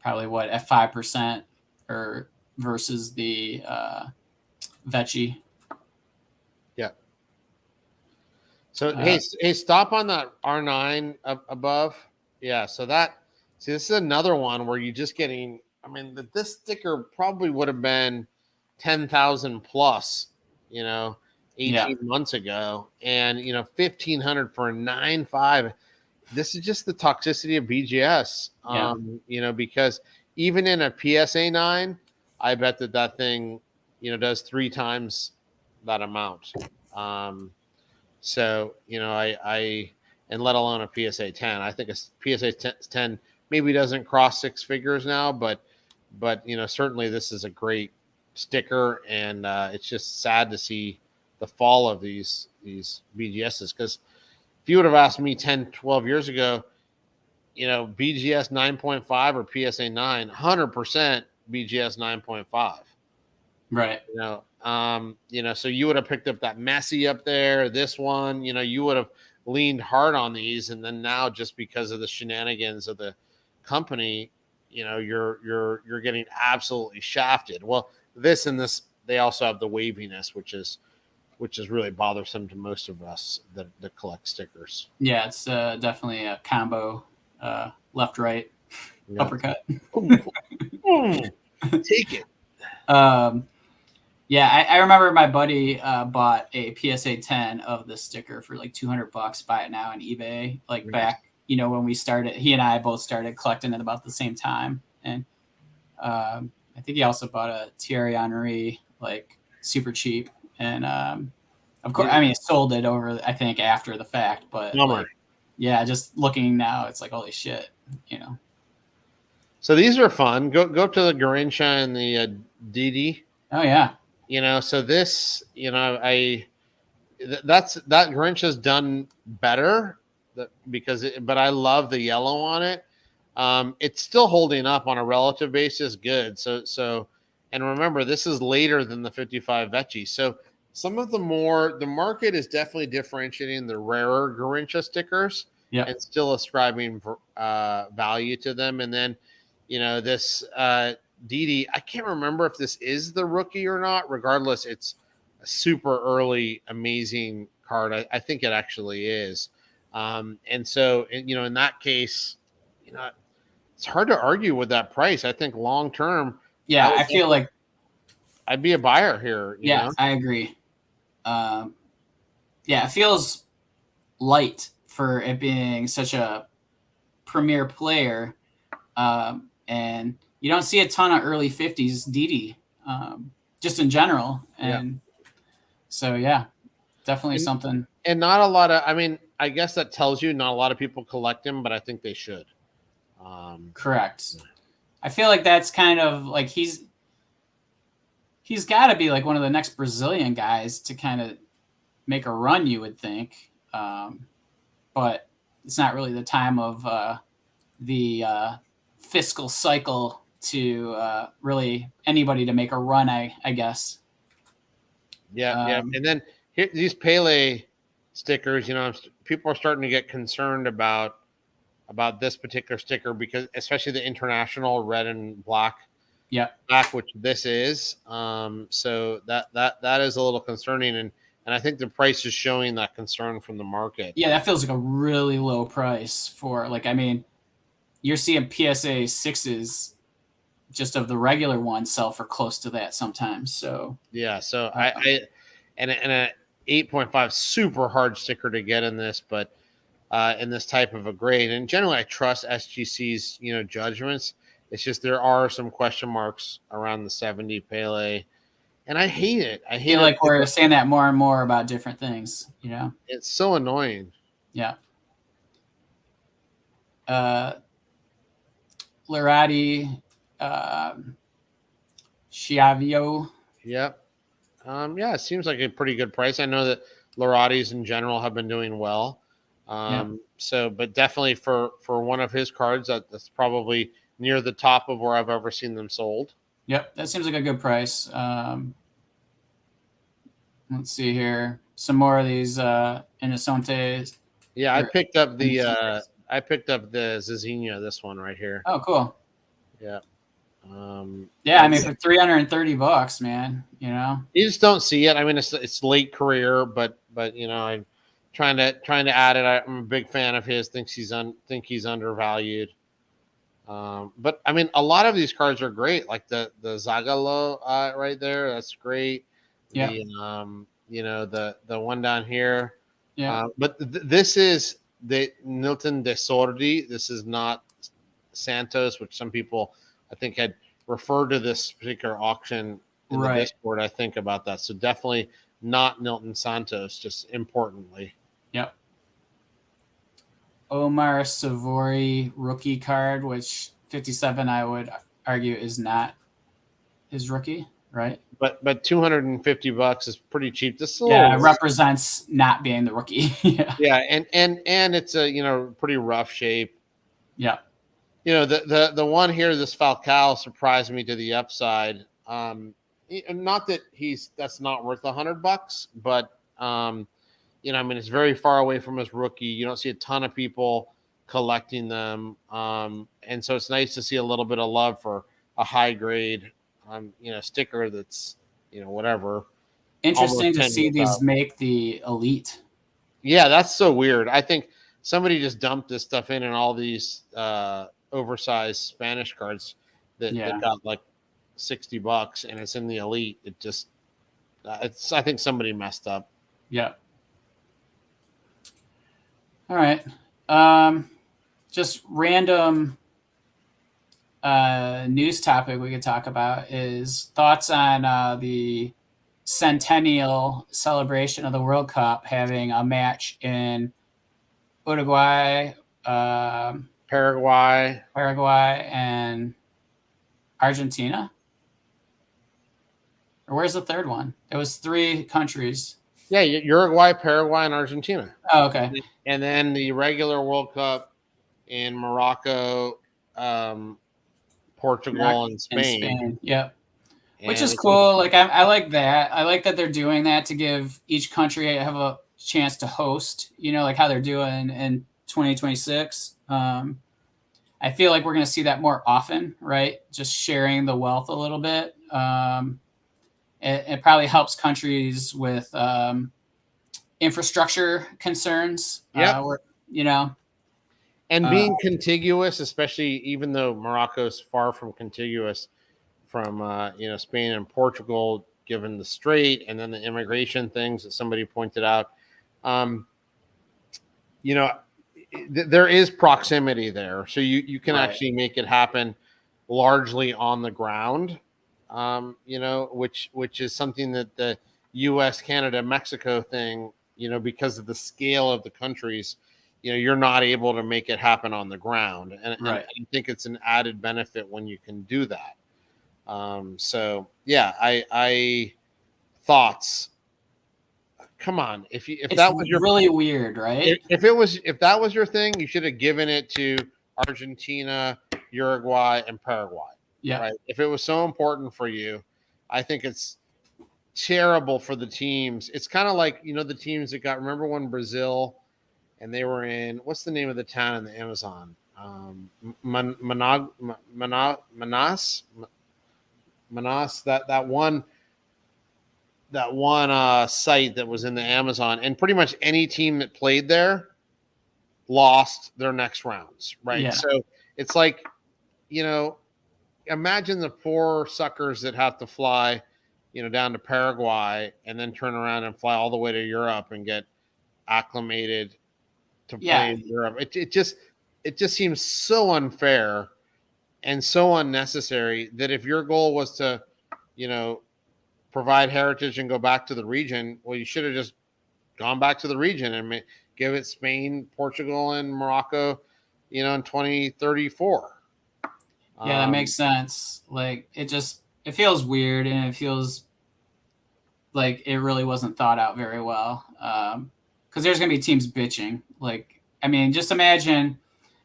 Speaker 1: probably at 5% or versus the Vecchi.
Speaker 2: Yeah. So hey, stop on that R9 above. Yeah. So this is another one where you're just getting. I mean, this sticker probably would have been 10,000 plus, 18 months ago, and 1,500 for a 9.5. This is just the toxicity of BGS, because even in a PSA 9, I bet that thing, does 3 times that amount. So I and let alone a PSA 10. I think a PSA 10 maybe doesn't cross 6 figures now, but certainly this is a great sticker, and it's just sad to see the fall of these BGSs, because if you would have asked me 10, 12 years ago, BGS 9.5 or PSA 9, 100% BGS 9.5.
Speaker 1: Right.
Speaker 2: So you would have picked up that Messi up there, this one, you would have leaned hard on these, and then now, just because of the shenanigans of the company, you're getting absolutely shafted. Well, this and this, they also have the waviness, which is really bothersome to most of us that collect stickers.
Speaker 1: Yeah, it's definitely a combo, left, right, uppercut.
Speaker 2: Take it.
Speaker 1: Yeah, I remember my buddy bought a PSA 10 of this sticker for like $200. Buy it now on eBay. Back, when we started, he and I both started collecting at about the same time. And I think he also bought a Thierry Henry, super cheap. And of course, I mean, he sold it over, I think, after the fact. But yeah, just looking now, it's like, holy shit,
Speaker 2: So these are fun. Go up to the Garincha and the Didi.
Speaker 1: Oh yeah.
Speaker 2: So this, that Garincha's done better, but I love the yellow on it. It's still holding up on a relative basis, good. So, and remember, this is later than the 55 Vecchi. So some of the market is definitely differentiating the rarer Garincha stickers, and still ascribing value to them. And then, this Didi, I can't remember if this is the rookie or not. Regardless, it's a super early, amazing card. I think it actually is. And so, in that case, it's hard to argue with that price. I think long term,
Speaker 1: I feel like
Speaker 2: I'd be a buyer here. You know?
Speaker 1: I agree. It feels light for it being such a premier player, and you don't see a ton of early 50s Didi, just in general. And so, definitely definitely something.
Speaker 2: And not a lot of, I mean, I guess that tells you not a lot of people collect him, but I think they should.
Speaker 1: Correct. I feel like that's kind of like he's got to be like one of the next Brazilian guys to kind of make a run, you would think. But it's not really the time of the fiscal cycle to really anybody to make a run, I guess.
Speaker 2: Yeah. And then here, these Pele stickers, people are starting to get concerned about this particular sticker because especially the international red and black.
Speaker 1: Yeah.
Speaker 2: Black, which this is. So that is a little concerning, and I think the price is showing that concern from the market.
Speaker 1: Yeah, that feels like a really low price for you're seeing PSA 6s just of the regular ones sell for close to that sometimes. So
Speaker 2: yeah, so I and a 8.5 super hard sticker to get in this, but in this type of a grade, and generally I trust SGC's judgments. It's just there are some question marks around the 70 Pele, and I hate it. I hate
Speaker 1: feel
Speaker 2: it.
Speaker 1: like we're saying that more and more about different things.
Speaker 2: It's so annoying.
Speaker 1: Yeah. Lorati, Chiavio.
Speaker 2: Yep. Yeah, it seems like a pretty good price. I know that Loratis in general have been doing well. So, but definitely for one of his cards, that's probably near the top of where I've ever seen them sold.
Speaker 1: Yep, that seems like a good price. Let's see here. Some more of these Innocentes.
Speaker 2: Yeah, I picked up the Zizinho, this one right here.
Speaker 1: Oh, cool.
Speaker 2: Yeah.
Speaker 1: Yeah, I mean for $330, man.
Speaker 2: You just don't see it. I mean, it's late career, but I'm trying to add it. I'm a big fan of his. Think he's undervalued. But I mean, a lot of these cards are great. Like the Zagallo right there, that's great.
Speaker 1: Yeah.
Speaker 2: The one down here.
Speaker 1: Yeah.
Speaker 2: But this is the Nilton de Sordi. This is not Santos, which some people I think had referred to this particular auction in the Discord. I think about that. So definitely not Nilton Santos, just importantly.
Speaker 1: Yep. Omar Savori rookie card, which 57 I would argue is not his rookie, right?
Speaker 2: But $250 is pretty cheap. This
Speaker 1: it represents not being the rookie.
Speaker 2: Yeah, and it's a pretty rough shape.
Speaker 1: Yeah.
Speaker 2: The one here, this Falcao, surprised me to the upside. Not that that's not worth $100, but I mean, it's very far away from his rookie. You don't see a ton of people collecting them, and so it's nice to see a little bit of love for a high grade, sticker that's whatever.
Speaker 1: Interesting to see these make the elite.
Speaker 2: Yeah, that's so weird. I think somebody just dumped this stuff in all these oversized Spanish cards that got like $60, and it's in the elite. It just, I think somebody messed up.
Speaker 1: Yeah. All right. Just random news topic we could talk about is thoughts on the centennial celebration of the World Cup having a match in Uruguay,
Speaker 2: Paraguay,
Speaker 1: and Argentina. Or where's the third one? There was 3 countries.
Speaker 2: Yeah, Uruguay, Paraguay, and Argentina.
Speaker 1: Oh, okay.
Speaker 2: And then the regular World Cup in Morocco, Portugal, and Spain.
Speaker 1: Yep. Which is cool. Like I like that. I like that they're doing that to give each country have a chance to host. Like how they're doing in 2026. I feel like we're going to see that more often, right? Just sharing the wealth a little bit. It probably helps countries with infrastructure concerns.
Speaker 2: Yeah. And being contiguous, especially even though Morocco's far from contiguous from Spain and Portugal, given the strait and then the immigration things that somebody pointed out. There is proximity there, so you can actually make it happen largely on the ground. Which is something that the U.S., Canada, Mexico thing because of the scale of the countries, you're not able to make it happen on the ground. And I think it's an added benefit when you can do that. So yeah, I thoughts. Come on, if that was your
Speaker 1: really weird, right?
Speaker 2: If that was your thing, you should have given it to Argentina, Uruguay, and Paraguay.
Speaker 1: Yeah.
Speaker 2: Right. If it was so important for you, I think it's terrible for the teams. It's kind of like the teams that remember when Brazil and they were in what's the name of the town in the Amazon? Manaus. That one site that was in the Amazon, and pretty much any team that played there lost their next rounds, right?
Speaker 1: Yeah.
Speaker 2: So it's like, imagine the poor suckers that have to fly, down to Paraguay and then turn around and fly all the way to Europe and get acclimated to play in Europe. It just seems so unfair and so unnecessary that if your goal was to, provide heritage and go back to the region, well, you should have just gone back to the region and give it Spain, Portugal, and Morocco, in 2034.
Speaker 1: Yeah, that makes sense. Like it feels weird, and it feels like it really wasn't thought out very well. Because there's gonna be teams bitching. Like, I mean, just imagine,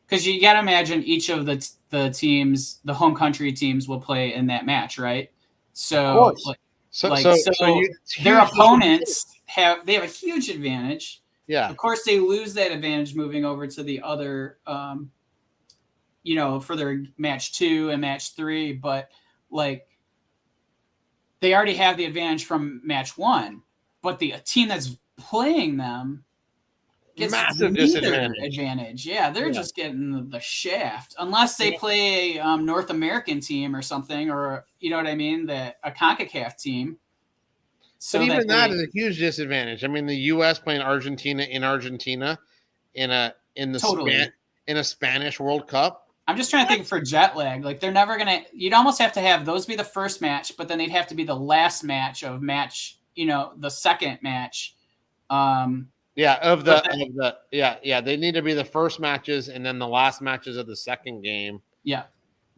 Speaker 1: because you gotta imagine each of the teams, the home country teams, will play in that match, right? So, their opponents have a huge advantage.
Speaker 2: Yeah.
Speaker 1: Of course, they lose that advantage moving over to the other, for their match 2 and match 3. But like, they already have the advantage from match 1, but the team that's playing them gets
Speaker 2: massive
Speaker 1: disadvantage. Yeah, they're just getting the shaft unless they play a North American team or something, or you know what I mean, a CONCACAF team.
Speaker 2: So but even that is a huge disadvantage. I mean, the U.S. playing Argentina in Argentina in a Spanish World Cup.
Speaker 1: I'm just trying to think for jet lag. Like they're never gonna. You'd almost have to have those be the first match, but then they'd have to be the last match of match. The second match.
Speaker 2: They need to be the first matches and then the last matches of the second game.
Speaker 1: Yeah.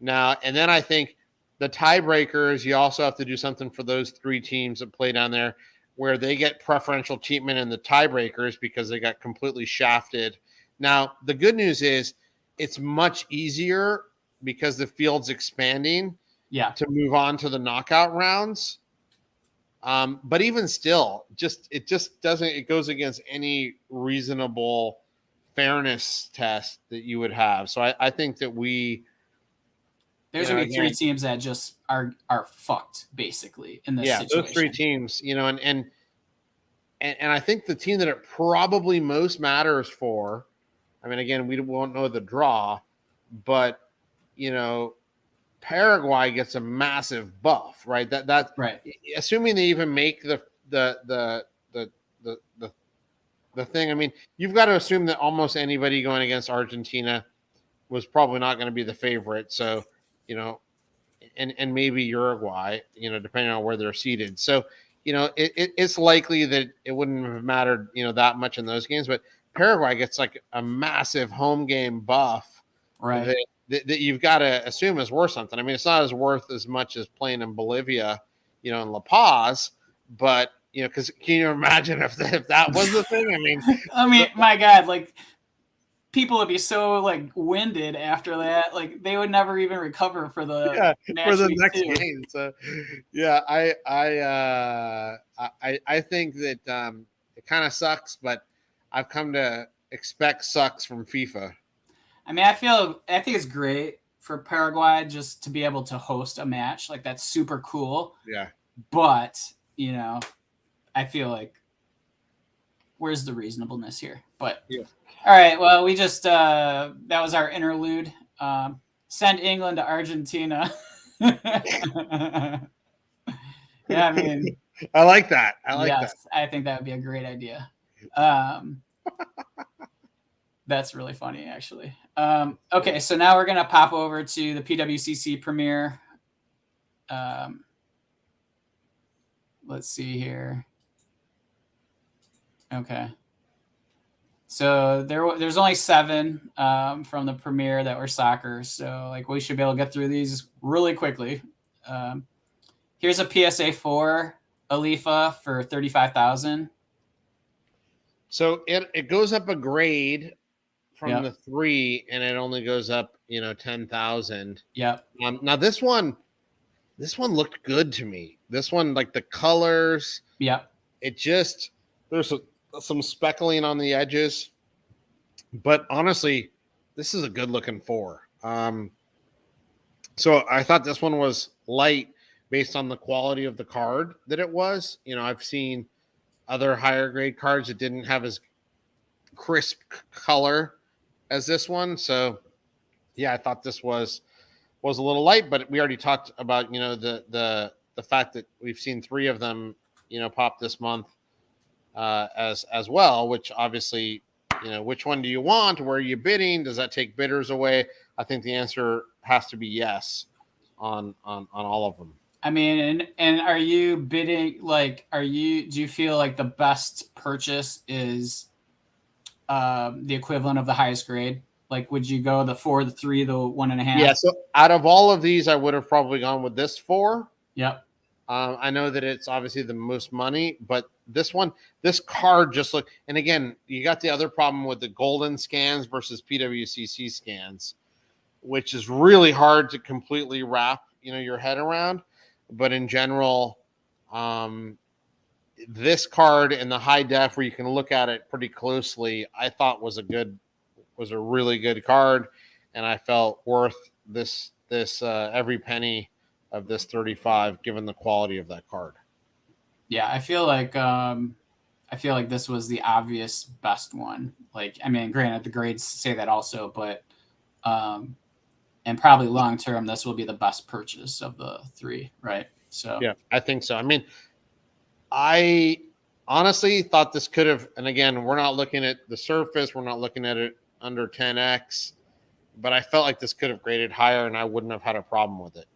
Speaker 2: Now, and then I think the tiebreakers, you also have to do something for those 3 teams that play down there where they get preferential treatment in the tiebreakers because they got completely shafted. Now, the good news is it's much easier because the field's expanding to move on to the knockout rounds. But even still, it goes against any reasonable fairness test that you would have. So I think that
Speaker 1: there's going to be 3 teams that just are fucked basically in this situation.
Speaker 2: Those 3 teams, and I think the team that it probably most matters for, I mean, again, we won't know the draw, but Paraguay gets a massive buff, right? That's
Speaker 1: right.
Speaker 2: Assuming they even make the thing. I mean, you've got to assume that almost anybody going against Argentina was probably not going to be the favorite. So, and maybe Uruguay, depending on where they're seated. So, it's likely that it wouldn't have mattered, that much in those games. But Paraguay gets like a massive home game buff,
Speaker 1: right?
Speaker 2: That you've got to assume is worth something. I mean, it's not as worth as much as playing in Bolivia, in La Paz, but because can you imagine if that was the thing?
Speaker 1: I mean, my God, like people would be so like winded after that, like they would never even recover for the
Speaker 2: next game. So, yeah, I think that it kind of sucks, but I've come to expect sucks from FIFA.
Speaker 1: I mean, I think it's great for Paraguay just to be able to host a match. Like that's super cool.
Speaker 2: Yeah.
Speaker 1: But, I feel like where's the reasonableness here? But all right, well, we just that was our interlude. Send England to Argentina. Yeah, I mean,
Speaker 2: I like that. That.
Speaker 1: I think that would be a great idea. That's really funny, actually. Okay, so now we're going to pop over to the PWCC Premier. Let's see here. Okay. So there's only 7 from the Premier that were soccer. So like we should be able to get through these really quickly. Um, here's a PSA 4 Alifa for 35,000.
Speaker 2: So it goes up a grade from the
Speaker 1: Yep.
Speaker 2: 3, and it only goes up 10,000.
Speaker 1: Yep.
Speaker 2: Now this one looked good to me. This one, like the colors,
Speaker 1: Yep.
Speaker 2: it just there's some speckling on the edges, but honestly, this is a good looking 4. So I thought this one was light based on the quality of the card that it was. I've seen other higher grade cards that didn't have as crisp color as this one. So yeah, I thought this was a little light, but we already talked about the fact that we've seen 3 of them pop this month as well, which obviously which one do you want? Where are you bidding? Does that take bidders away? I think the answer has to be yes on all of them.
Speaker 1: I mean, and are you bidding do you feel like the best purchase is the equivalent of the highest grade? Like, would you go the 4, the 3, the 1.5?
Speaker 2: Yeah. So out of all of these, I would have probably gone with this 4.
Speaker 1: Yep.
Speaker 2: I know that it's obviously the most money, but this card just look. And again, you got the other problem with the golden scans versus PWCC scans, which is really hard to completely wrap your head around. But in general, this card in the high def where you can look at it pretty closely, I thought was a really good card, and I felt worth this every penny of this 35 given the quality of that card.
Speaker 1: Yeah, I feel like this was the obvious best one. Like, I mean, granted the grades say that also, but and probably long term this will be the best purchase of the 3, right? So
Speaker 2: yeah, I think so. I mean, I honestly thought this could have, and again, we're not looking at the surface, we're not looking at it under 10x, but I felt like this could have graded higher and I wouldn't have had a problem with it.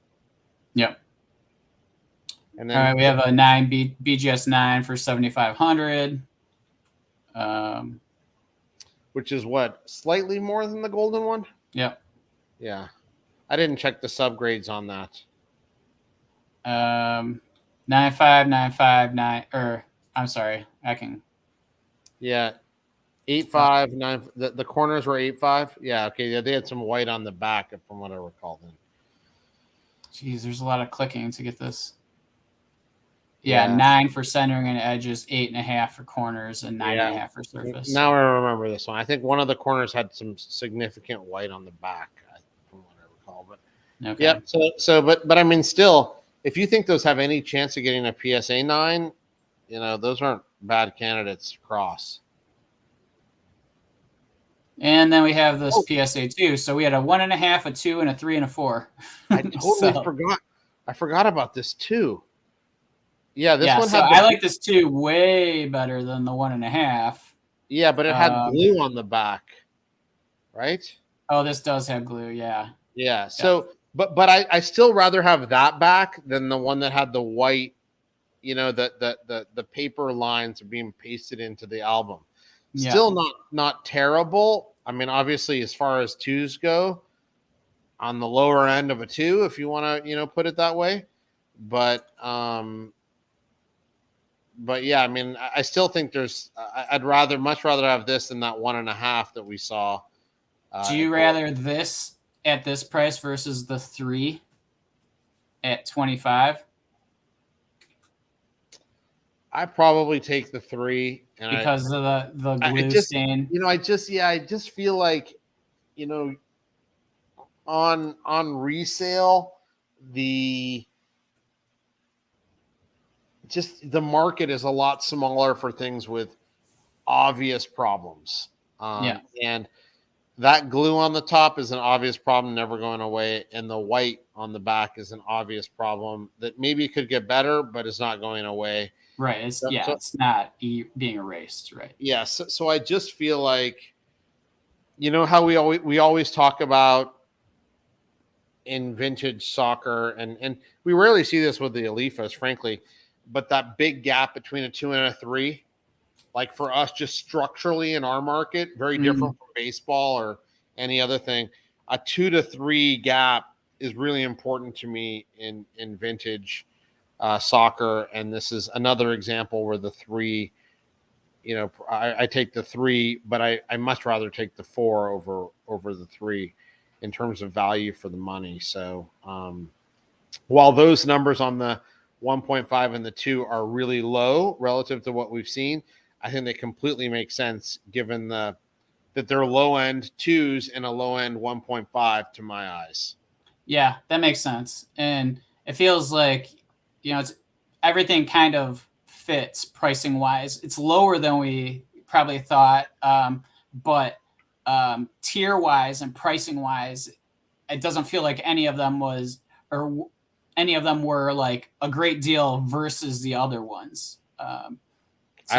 Speaker 1: Yep.
Speaker 2: And then
Speaker 1: all right, we have a 9 BGS 9 for 7,500.
Speaker 2: Which is what, slightly more than the golden one?
Speaker 1: Yep.
Speaker 2: Yeah. I didn't check the subgrades on that.
Speaker 1: 9.5, 9.5, 9, or I'm sorry, I can.
Speaker 2: Yeah. 8.5, 9. The corners were 8.5. Yeah, okay. Yeah, they had some white on the back, from what I recall then.
Speaker 1: Jeez, there's a lot of clicking to get this. Yeah, 9 for centering and edges, 8.5 for corners, and 9.5 for surface.
Speaker 2: Now I remember this one. I think one of the corners had some significant white on the back, from what I recall. But
Speaker 1: okay.
Speaker 2: Yep. But I mean, still, if you think those have any chance of getting a PSA 9, those aren't bad candidates to cross.
Speaker 1: And then we have this PSA 2. So we had a 1.5, a 2, and a 3, and a 4.
Speaker 2: I totally forgot. I forgot about this too. Yeah, this one.
Speaker 1: So I like this 2 way better than the 1.5.
Speaker 2: Yeah, but it had glue on the back, right?
Speaker 1: Oh, this does have glue. Yeah.
Speaker 2: Yeah. So, but I still rather have that back than the one that had the white, the paper lines being pasted into the album. Still not terrible. I mean, obviously, as far as 2s go, on the lower end of a 2, if you want to, put it that way. But yeah, I mean, I still think I'd much rather have this than that 1.5 that we saw.
Speaker 1: Do you rather this at this price versus the 3 at 25?
Speaker 2: I probably take the 3
Speaker 1: because of the glue stain.
Speaker 2: I just feel like, on resale, the market is a lot smaller for things with obvious problems. And that glue on the top is an obvious problem, never going away. And the white on the back is an obvious problem that maybe could get better, but it's not going away.
Speaker 1: Right. It's not being erased. Right.
Speaker 2: Yeah. So I just feel like, how we always talk about in vintage soccer, and we rarely see this with the Alifas, frankly, but that big gap between a 2 and a 3, like for us, just structurally in our market, very different from baseball or any other thing. A 2 to 3 gap is really important to me in vintage soccer, and this is another example where the 3, I take the 3, but I much rather take the 4 over the 3 in terms of value for the money. So while those numbers on the 1.5 and the 2 are really low relative to what we've seen, I think they completely make sense given that they're low end 2s and a low end 1.5 to my eyes.
Speaker 1: Yeah, that makes sense. And it feels like, it's everything kind of fits pricing wise. It's lower than we probably thought. But tier wise and pricing wise, it doesn't feel like any of them were like a great deal versus the other ones. So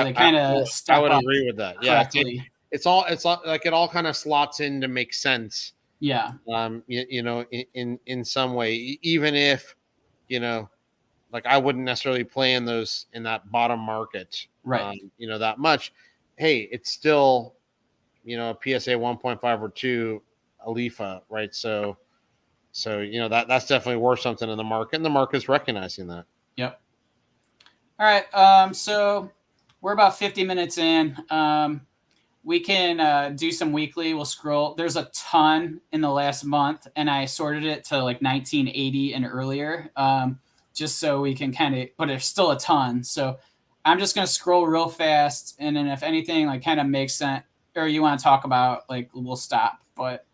Speaker 1: they kind of step
Speaker 2: I would
Speaker 1: up
Speaker 2: agree with that.
Speaker 1: correctly.
Speaker 2: Yeah, it's all like it all kind of slots in to make sense.
Speaker 1: Yeah.
Speaker 2: In some way, even if, like I wouldn't necessarily play in that bottom market,
Speaker 1: Right.
Speaker 2: that much. Hey, it's still, a PSA 1.5 or 2 Alifa, right? So that's definitely worth something in the market, and the market's recognizing that.
Speaker 1: Yep. All right. So we're about 50 minutes in. We can do some weekly. We'll scroll. There's a ton in the last month, and I sorted it to like 1980 and earlier, just so we can kind of. But there's still a ton. So I'm just gonna scroll real fast, and then if anything like kind of makes sense, or you want to talk about, like, we'll stop. But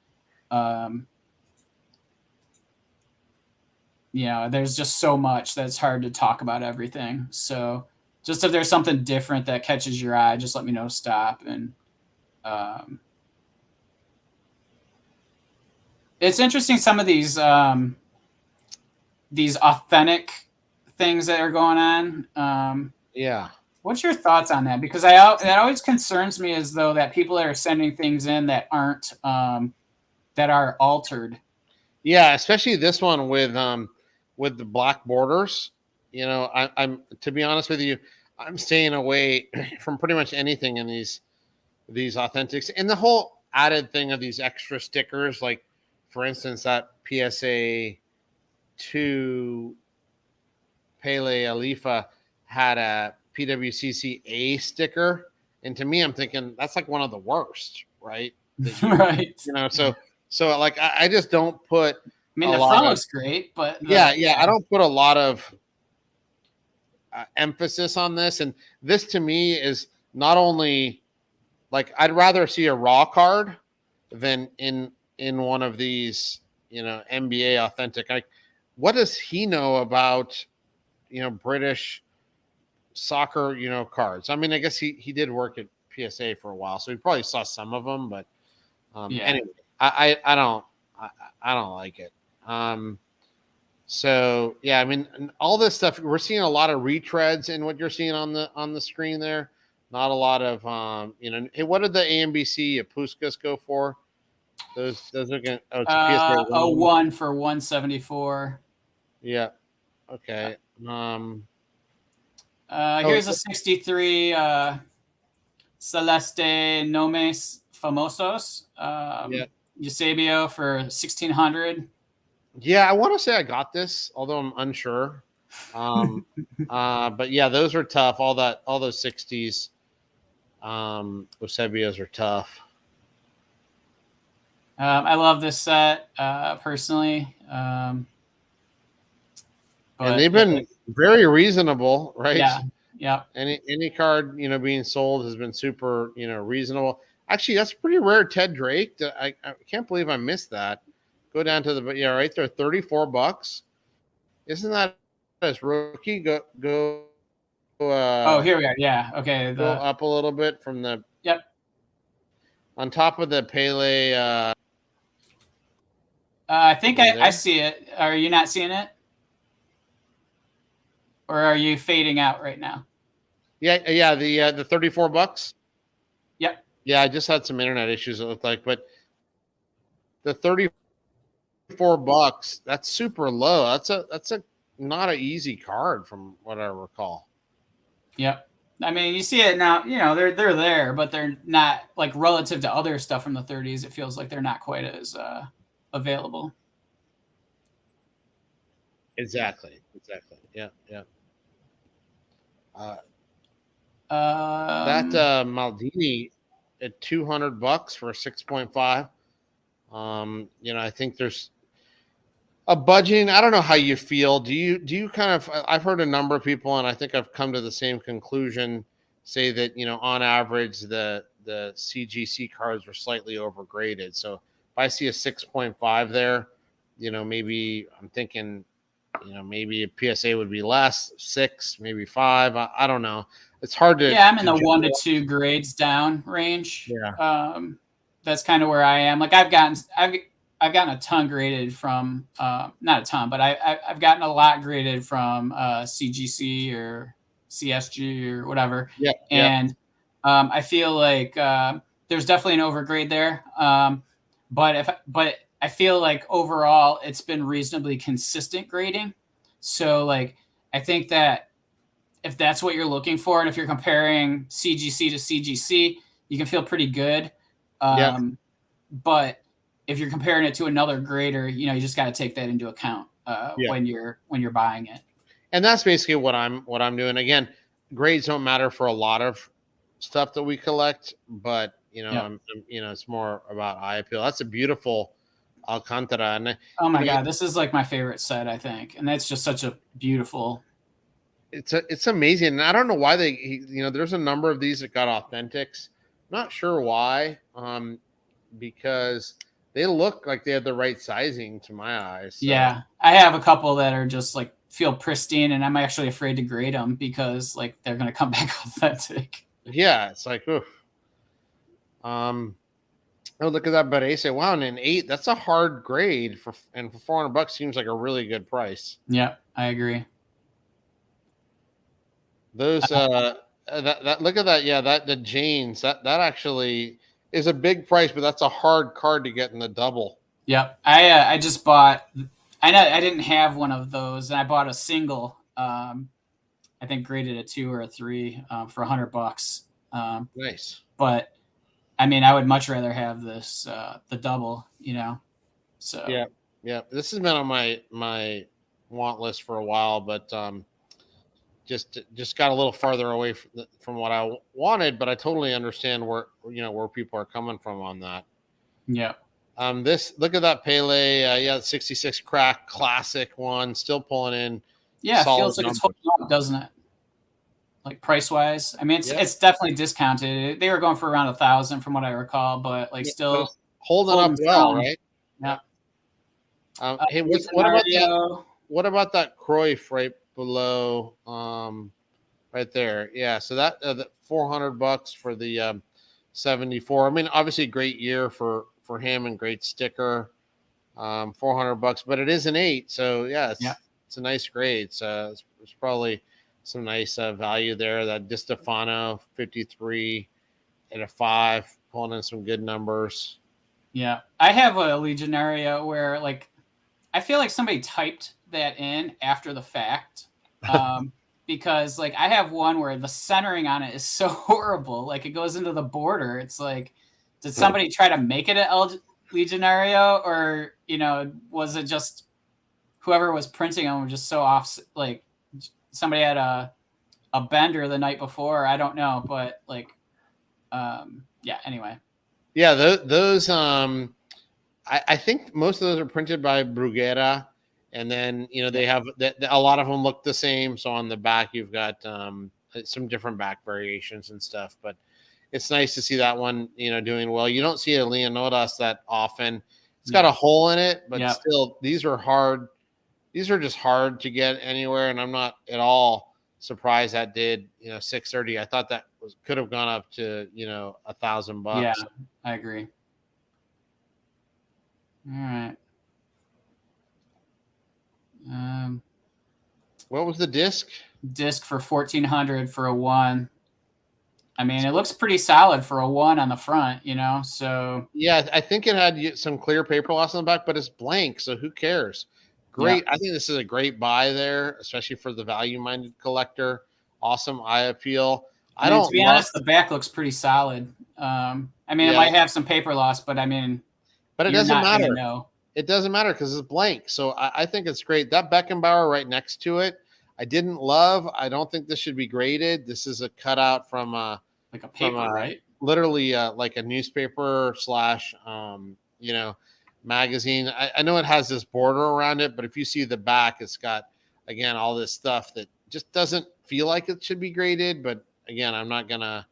Speaker 1: there's just so much that it's hard to talk about everything. So just if there's something different that catches your eye, just let me know to stop. And it's interesting, some of these authentic things that are going on.
Speaker 2: Yeah.
Speaker 1: What's your thoughts on that? Because that always concerns me, as though that people are sending things in that aren't that are altered.
Speaker 2: Yeah, especially this one with the black borders. I'm to be honest with you, I'm staying away from pretty much anything in these authentics, and the whole added thing of these extra stickers. Like, for instance, that PSA 2 Pele Alifa had a PWCC A sticker, and to me, I'm thinking that's like one of the worst, right?
Speaker 1: Right.
Speaker 2: So like I just don't put.
Speaker 1: I mean, the front looks great, but
Speaker 2: I don't put a lot of emphasis on this, and this to me is not only like I'd rather see a raw card than in one of these NBA authentic. Like, what does he know about British soccer cards? I mean, I guess he did work at PSA for a while, so he probably saw some of them, but anyway, I don't like it. So yeah, I mean, all this stuff, we're seeing a lot of retreads in what you're seeing on the screen there. Not a lot of hey, what did the AMBC Puskas go for? Those are going. Oh, it's a PSA
Speaker 1: 1 for 174.
Speaker 2: Yeah. Okay.
Speaker 1: Here's a 63 Celeste Nomes Famosos. Eusebio for 1,600.
Speaker 2: Yeah, I want to say I got this, although I'm unsure. But yeah, those are tough. All those 60s Eusebios are tough.
Speaker 1: I love this set personally.
Speaker 2: And they've been very reasonable, right?
Speaker 1: Yeah. Yeah.
Speaker 2: Any card being sold has been super reasonable. Actually, that's pretty rare. Ted Drake. I can't believe I missed that. Go down to right there, $34. Isn't that his rookie? Go.
Speaker 1: Oh, here we are. Yeah. Okay.
Speaker 2: Go up a little bit from the.
Speaker 1: Yep.
Speaker 2: On top of the Pele.
Speaker 1: I think I see it. Are you not seeing it? Or are you fading out right now?
Speaker 2: Yeah. The $34.
Speaker 1: Yep.
Speaker 2: Yeah, I just had some internet issues, it looked like, but the $34, that's super low. That's a not an easy card from what I recall.
Speaker 1: Yep. I mean, you see it now. They're there, but they're not like relative to other stuff from the 30s. It feels like they're not quite as available.
Speaker 2: Exactly. Yeah. That Maldini at $200 for a 6.5. I think there's a budgeting. I don't know how you feel. Do you kind of? I've heard a number of people, and I think I've come to the same conclusion. Say that on average the CGC cards are slightly overgraded. So if I see a 6.5 there, maybe I'm thinking, maybe a PSA would be less, 6, maybe 5. I don't know. It's hard to.
Speaker 1: Yeah, I'm in the 1 to 2 grades down range.
Speaker 2: Yeah.
Speaker 1: That's kind of where I am. Like I've gotten a ton graded from not a ton, but I've gotten a lot graded from CGC or CSG or whatever.
Speaker 2: Yeah.
Speaker 1: And I feel like there's definitely an overgrade there. But I feel like overall it's been reasonably consistent grading. So like I think that if that's what you're looking for, and if you're comparing CGC to CGC, you can feel pretty good. But if you're comparing it to another grader, you just got to take that into account when you're buying it.
Speaker 2: And that's basically what I'm doing. Again, grades don't matter for a lot of stuff that we collect, but it's more about eye appeal. That's a beautiful Alcantara. And
Speaker 1: oh my god, this is like my favorite set, I think, and that's just such a beautiful.
Speaker 2: It's amazing, and I don't know why there's a number of these that got authentics. Not sure why, because they look like they have the right sizing to my eyes. So.
Speaker 1: Yeah, I have a couple that are just like feel pristine, and I'm actually afraid to grade them because like they're going to come back authentic.
Speaker 2: Yeah, it's like, oof. Oh, look at that Barese. Wow, and an 8, that's a hard grade for $400 seems like a really good price.
Speaker 1: Yeah, I agree.
Speaker 2: Those that look at that, yeah, the Janes, that actually is a big price, but that's a hard card to get in the double.
Speaker 1: Yep. I just bought I didn't have one of those, and I bought a single I think graded a 2 or a 3 for $100.
Speaker 2: Nice.
Speaker 1: But I mean, I would much rather have this the double, So
Speaker 2: yeah. This has been on my want list for a while, but just got a little farther away from what I wanted. But I totally understand where people are coming from on that.
Speaker 1: Yeah.
Speaker 2: Look at that Pele, 66 crack classic one, still pulling in.
Speaker 1: Yeah, it feels like it's holding up, doesn't it? Like price wise, I mean, it's definitely discounted. They were going for around 1,000 from what I recall, but like still
Speaker 2: but holding up well, right?
Speaker 1: Yeah.
Speaker 2: Hey, what about that Cruyff right below, right there? Yeah, so that $400 for the 74. I mean, obviously, great year for him and great sticker. $400, but it is an 8, so it's a nice grade. So it's probably some nice value there. That Di Stefano 53 at a 5, pulling in some good numbers.
Speaker 1: Yeah, I have a Legionaria where like I feel like somebody typed that in after the fact, because like I have one where the centering on it is so horrible, like it goes into the border. It's like, did somebody try to make it an Legionaria, or was it just whoever was printing them was just so off? Like somebody had a bender the night before. I don't know, but like, anyway.
Speaker 2: Yeah, those. I think most of those are printed by Bruguera, and then they have a lot of them look the same. So on the back, you've got some different back variations and stuff. But it's nice to see that one doing well. You don't see a Leonidas that often. It's got a hole in it, but still, these are hard. These are just hard to get anywhere, and I'm not at all surprised that did $630. I thought that could have gone up to $1,000.
Speaker 1: Yeah, I agree. All right.
Speaker 2: What was the disc?
Speaker 1: Disc for $1,400 for a 1. I mean, it looks pretty solid for a 1 on the front, So
Speaker 2: yeah, I think it had some clear paper loss on the back, but it's blank, so who cares? Great. Yeah. I think this is a great buy there, especially for the value-minded collector. Awesome eye appeal. I don't
Speaker 1: to be honest, the back looks pretty solid. I mean, it might have some paper loss, but I mean,
Speaker 2: but it
Speaker 1: you're
Speaker 2: doesn't
Speaker 1: not
Speaker 2: matter.
Speaker 1: gonna know.
Speaker 2: It doesn't matter because it's blank. So I think it's great. That Beckenbauer right next to it, I didn't love. I don't think this should be graded. This is a cutout from
Speaker 1: like a paper, right?
Speaker 2: Literally like a newspaper slash magazine. I know it has this border around it, but if you see the back, it's got again all this stuff that just doesn't feel like it should be graded. But again, I'm not gonna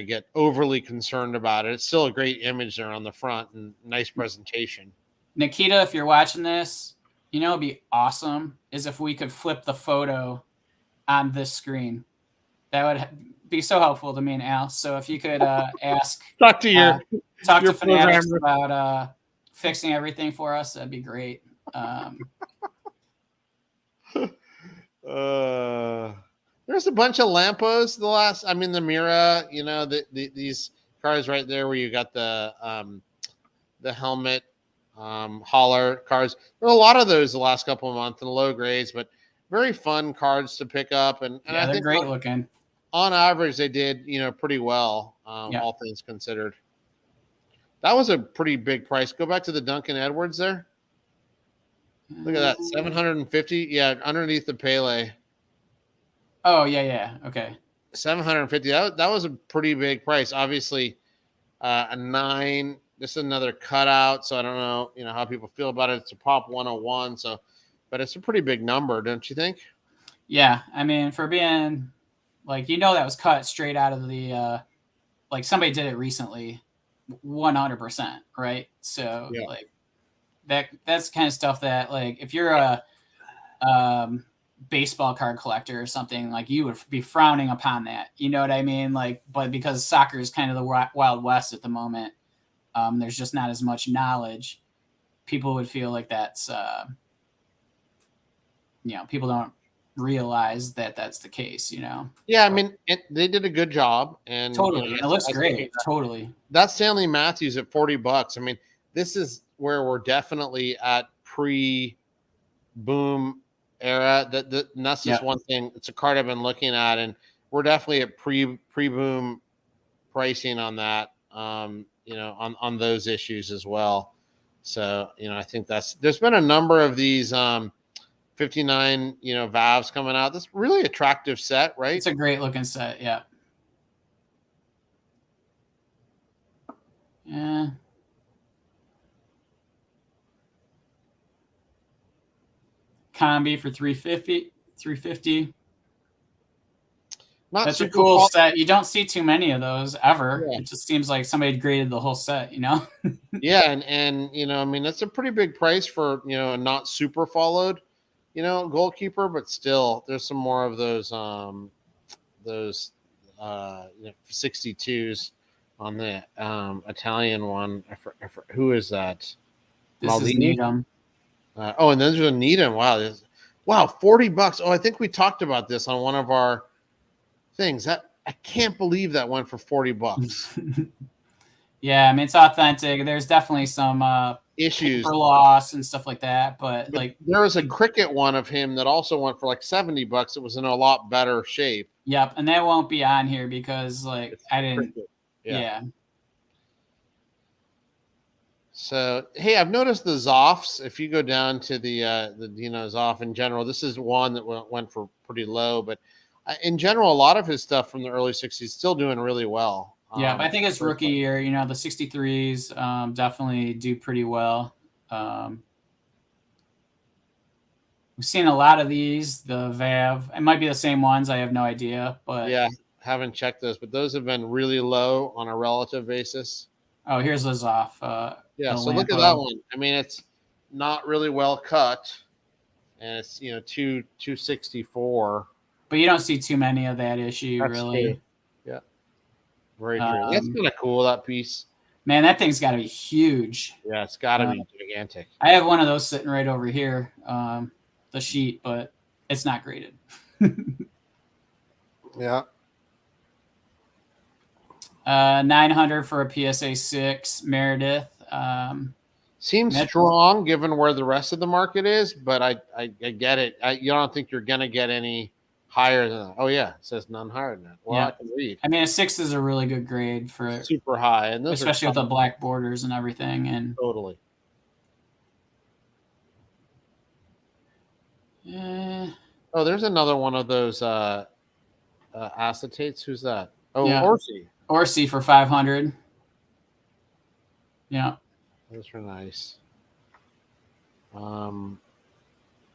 Speaker 2: get overly concerned about it. It's still a great image there on the front and nice presentation.
Speaker 1: Nikita, if you're watching this, it'd be awesome is if we could flip the photo on this screen. That would be so helpful to me and Al. So if you could ask,
Speaker 2: talk to
Speaker 1: Fanatics about fixing everything for us, that'd be great.
Speaker 2: There's a bunch of lampos. The Mira, these cars right there where you got the helmet hauler cars. There are a lot of those the last couple of months in low grades, but very fun cards to pick up. And I
Speaker 1: they're
Speaker 2: think
Speaker 1: great looking.
Speaker 2: On average, they did, pretty well, all things considered. That was a pretty big price. Go back to the Duncan Edwards there. Look at that, 750. Yeah, underneath the Pele.
Speaker 1: Oh yeah. Okay.
Speaker 2: 750. That was a pretty big price. Obviously, a 9. This is another cutout, so I don't know, how people feel about it. It's a Pop 101, but it's a pretty big number, don't you think?
Speaker 1: Yeah, I mean, for being like, that was cut straight out of the like somebody did it recently, 100%, right? So like that's the kind of stuff that like if you're a baseball card collector or something, like you would be frowning upon that. You know what I mean? Like, but because soccer is kind of the Wild West at the moment, there's just not as much knowledge. People would feel like that's, people don't realize that that's the case,
Speaker 2: Yeah, I mean, they did a good job, and
Speaker 1: totally, it looks great. Totally.
Speaker 2: That's Stanley Matthews at $40. I mean, this is where we're definitely at pre-boom era. And that's just one thing. It's a card I've been looking at, and we're definitely at pre-boom pricing on that. On those issues as well. So I think there's been a number of these 59 valves coming out. This really attractive set, right?
Speaker 1: It's a great looking set. Yeah. Combi for $350. That's a cool set. You don't see too many of those ever. Yeah. It just seems like somebody graded the whole set,
Speaker 2: Yeah, and I mean, that's a pretty big price for a not super followed goalkeeper, but still there's some more of those 62s on the Italian one. Who is that?
Speaker 1: This Maldini? Is Needham.
Speaker 2: And then there's a Needham. Wow, $40. Oh, I think we talked about this on one of our things. That I can't believe that went for $40.
Speaker 1: Yeah, I mean, it's authentic. There's definitely some issues for loss and stuff like that, but like
Speaker 2: there was a cricket one of him that also went for like $70. It was in a lot better shape.
Speaker 1: Yep, and that won't be on here because like I didn't. Yeah.
Speaker 2: So hey, I've noticed the Zoffs. If you go down to the Zoff in general, this is one that went for pretty low, but in general, a lot of his stuff from the early 60s still doing really well.
Speaker 1: Yeah, I think it's rookie year. The 63s definitely do pretty well. We've seen a lot of these. The VAV, it might be the same ones. I have no idea, but
Speaker 2: yeah, haven't checked those. But those have been really low on a relative basis.
Speaker 1: Oh, here's the Zoff.
Speaker 2: So look at that one. I mean, it's not really well cut, and it's 264.
Speaker 1: But you don't see too many of that issue,
Speaker 2: That's
Speaker 1: really.
Speaker 2: True. Yeah. Very true. That's kind of cool, that piece.
Speaker 1: Man, that thing's got to be huge.
Speaker 2: Yeah, it's got to be gigantic.
Speaker 1: I have one of those sitting right over here, the sheet, but it's not graded.
Speaker 2: Yeah.
Speaker 1: 900 for a PSA 6 Meredith.
Speaker 2: Seems strong given where the rest of the market is, but I get it. You don't think you're going to get any higher than that. Oh yeah, it says none higher than that. Well,
Speaker 1: Yeah.
Speaker 2: I can read.
Speaker 1: I mean, a 6 is a really good grade for,
Speaker 2: Super high, and those
Speaker 1: especially
Speaker 2: are
Speaker 1: with the black borders and everything. And
Speaker 2: totally. Oh, there's another one of those acetates. Who's that? Oh,
Speaker 1: yeah,
Speaker 2: Orsi.
Speaker 1: Orsi for 500. Yeah.
Speaker 2: Those are nice.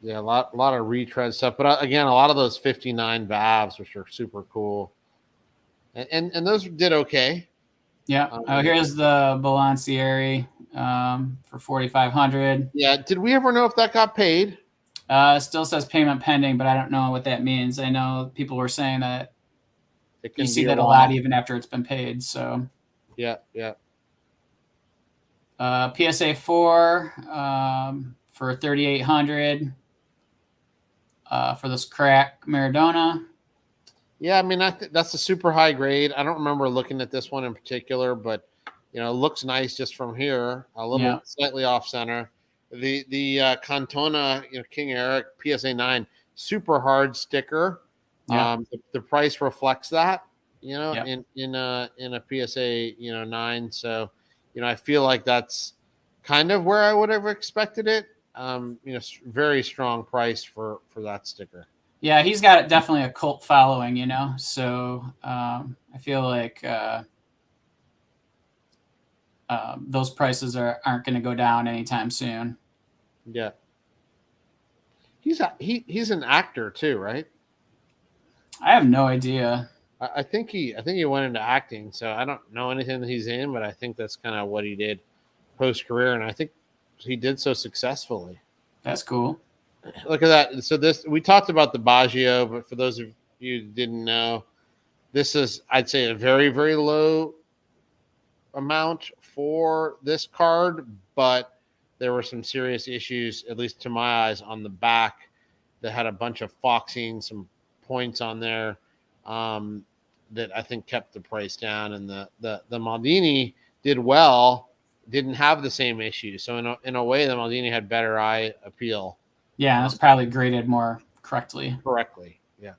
Speaker 2: Yeah, a lot of retread stuff, but again, a lot of those 59 valves, which are super cool, and those did okay.
Speaker 1: Yeah. Here's the Balancieri for 4,500.
Speaker 2: Yeah. Did we ever know if that got paid?
Speaker 1: Still says payment pending, but I don't know what that means. I know people were saying that
Speaker 2: It can
Speaker 1: you see
Speaker 2: be
Speaker 1: that a lot even after it's been paid. So
Speaker 2: yeah, yeah.
Speaker 1: PSA 4 for 3,800 for this crack Maradona.
Speaker 2: Yeah, I mean that's a super high grade. I don't remember looking at this one in particular, but it looks nice just from here. A little slightly off center. The Cantona, King Eric PSA 9, super hard sticker.
Speaker 1: Yeah.
Speaker 2: The price reflects that,
Speaker 1: Yep.
Speaker 2: in a PSA 9. So, I feel like that's kind of where I would have expected it. Very strong price for that sticker.
Speaker 1: Yeah, he's got definitely a cult following, So I feel like those prices aren't going to go down anytime soon.
Speaker 2: Yeah, he's an actor too, right?
Speaker 1: I have no idea.
Speaker 2: I think he went into acting, so I don't know anything that he's in, but I think that's kind of what he did post career, and I think he did so successfully.
Speaker 1: That's cool.
Speaker 2: Look at that. So we talked about the Baggio, but for those of you who didn't know, this is, I'd say, a very, very low amount for this card, but there were some serious issues, at least to my eyes, on the back that had a bunch of foxing, some points on there that I think kept the price down. And the Maldini did well, didn't have the same issue. So in a way, the Maldini had better eye appeal.
Speaker 1: Yeah, it's probably graded more correctly.
Speaker 2: Yeah.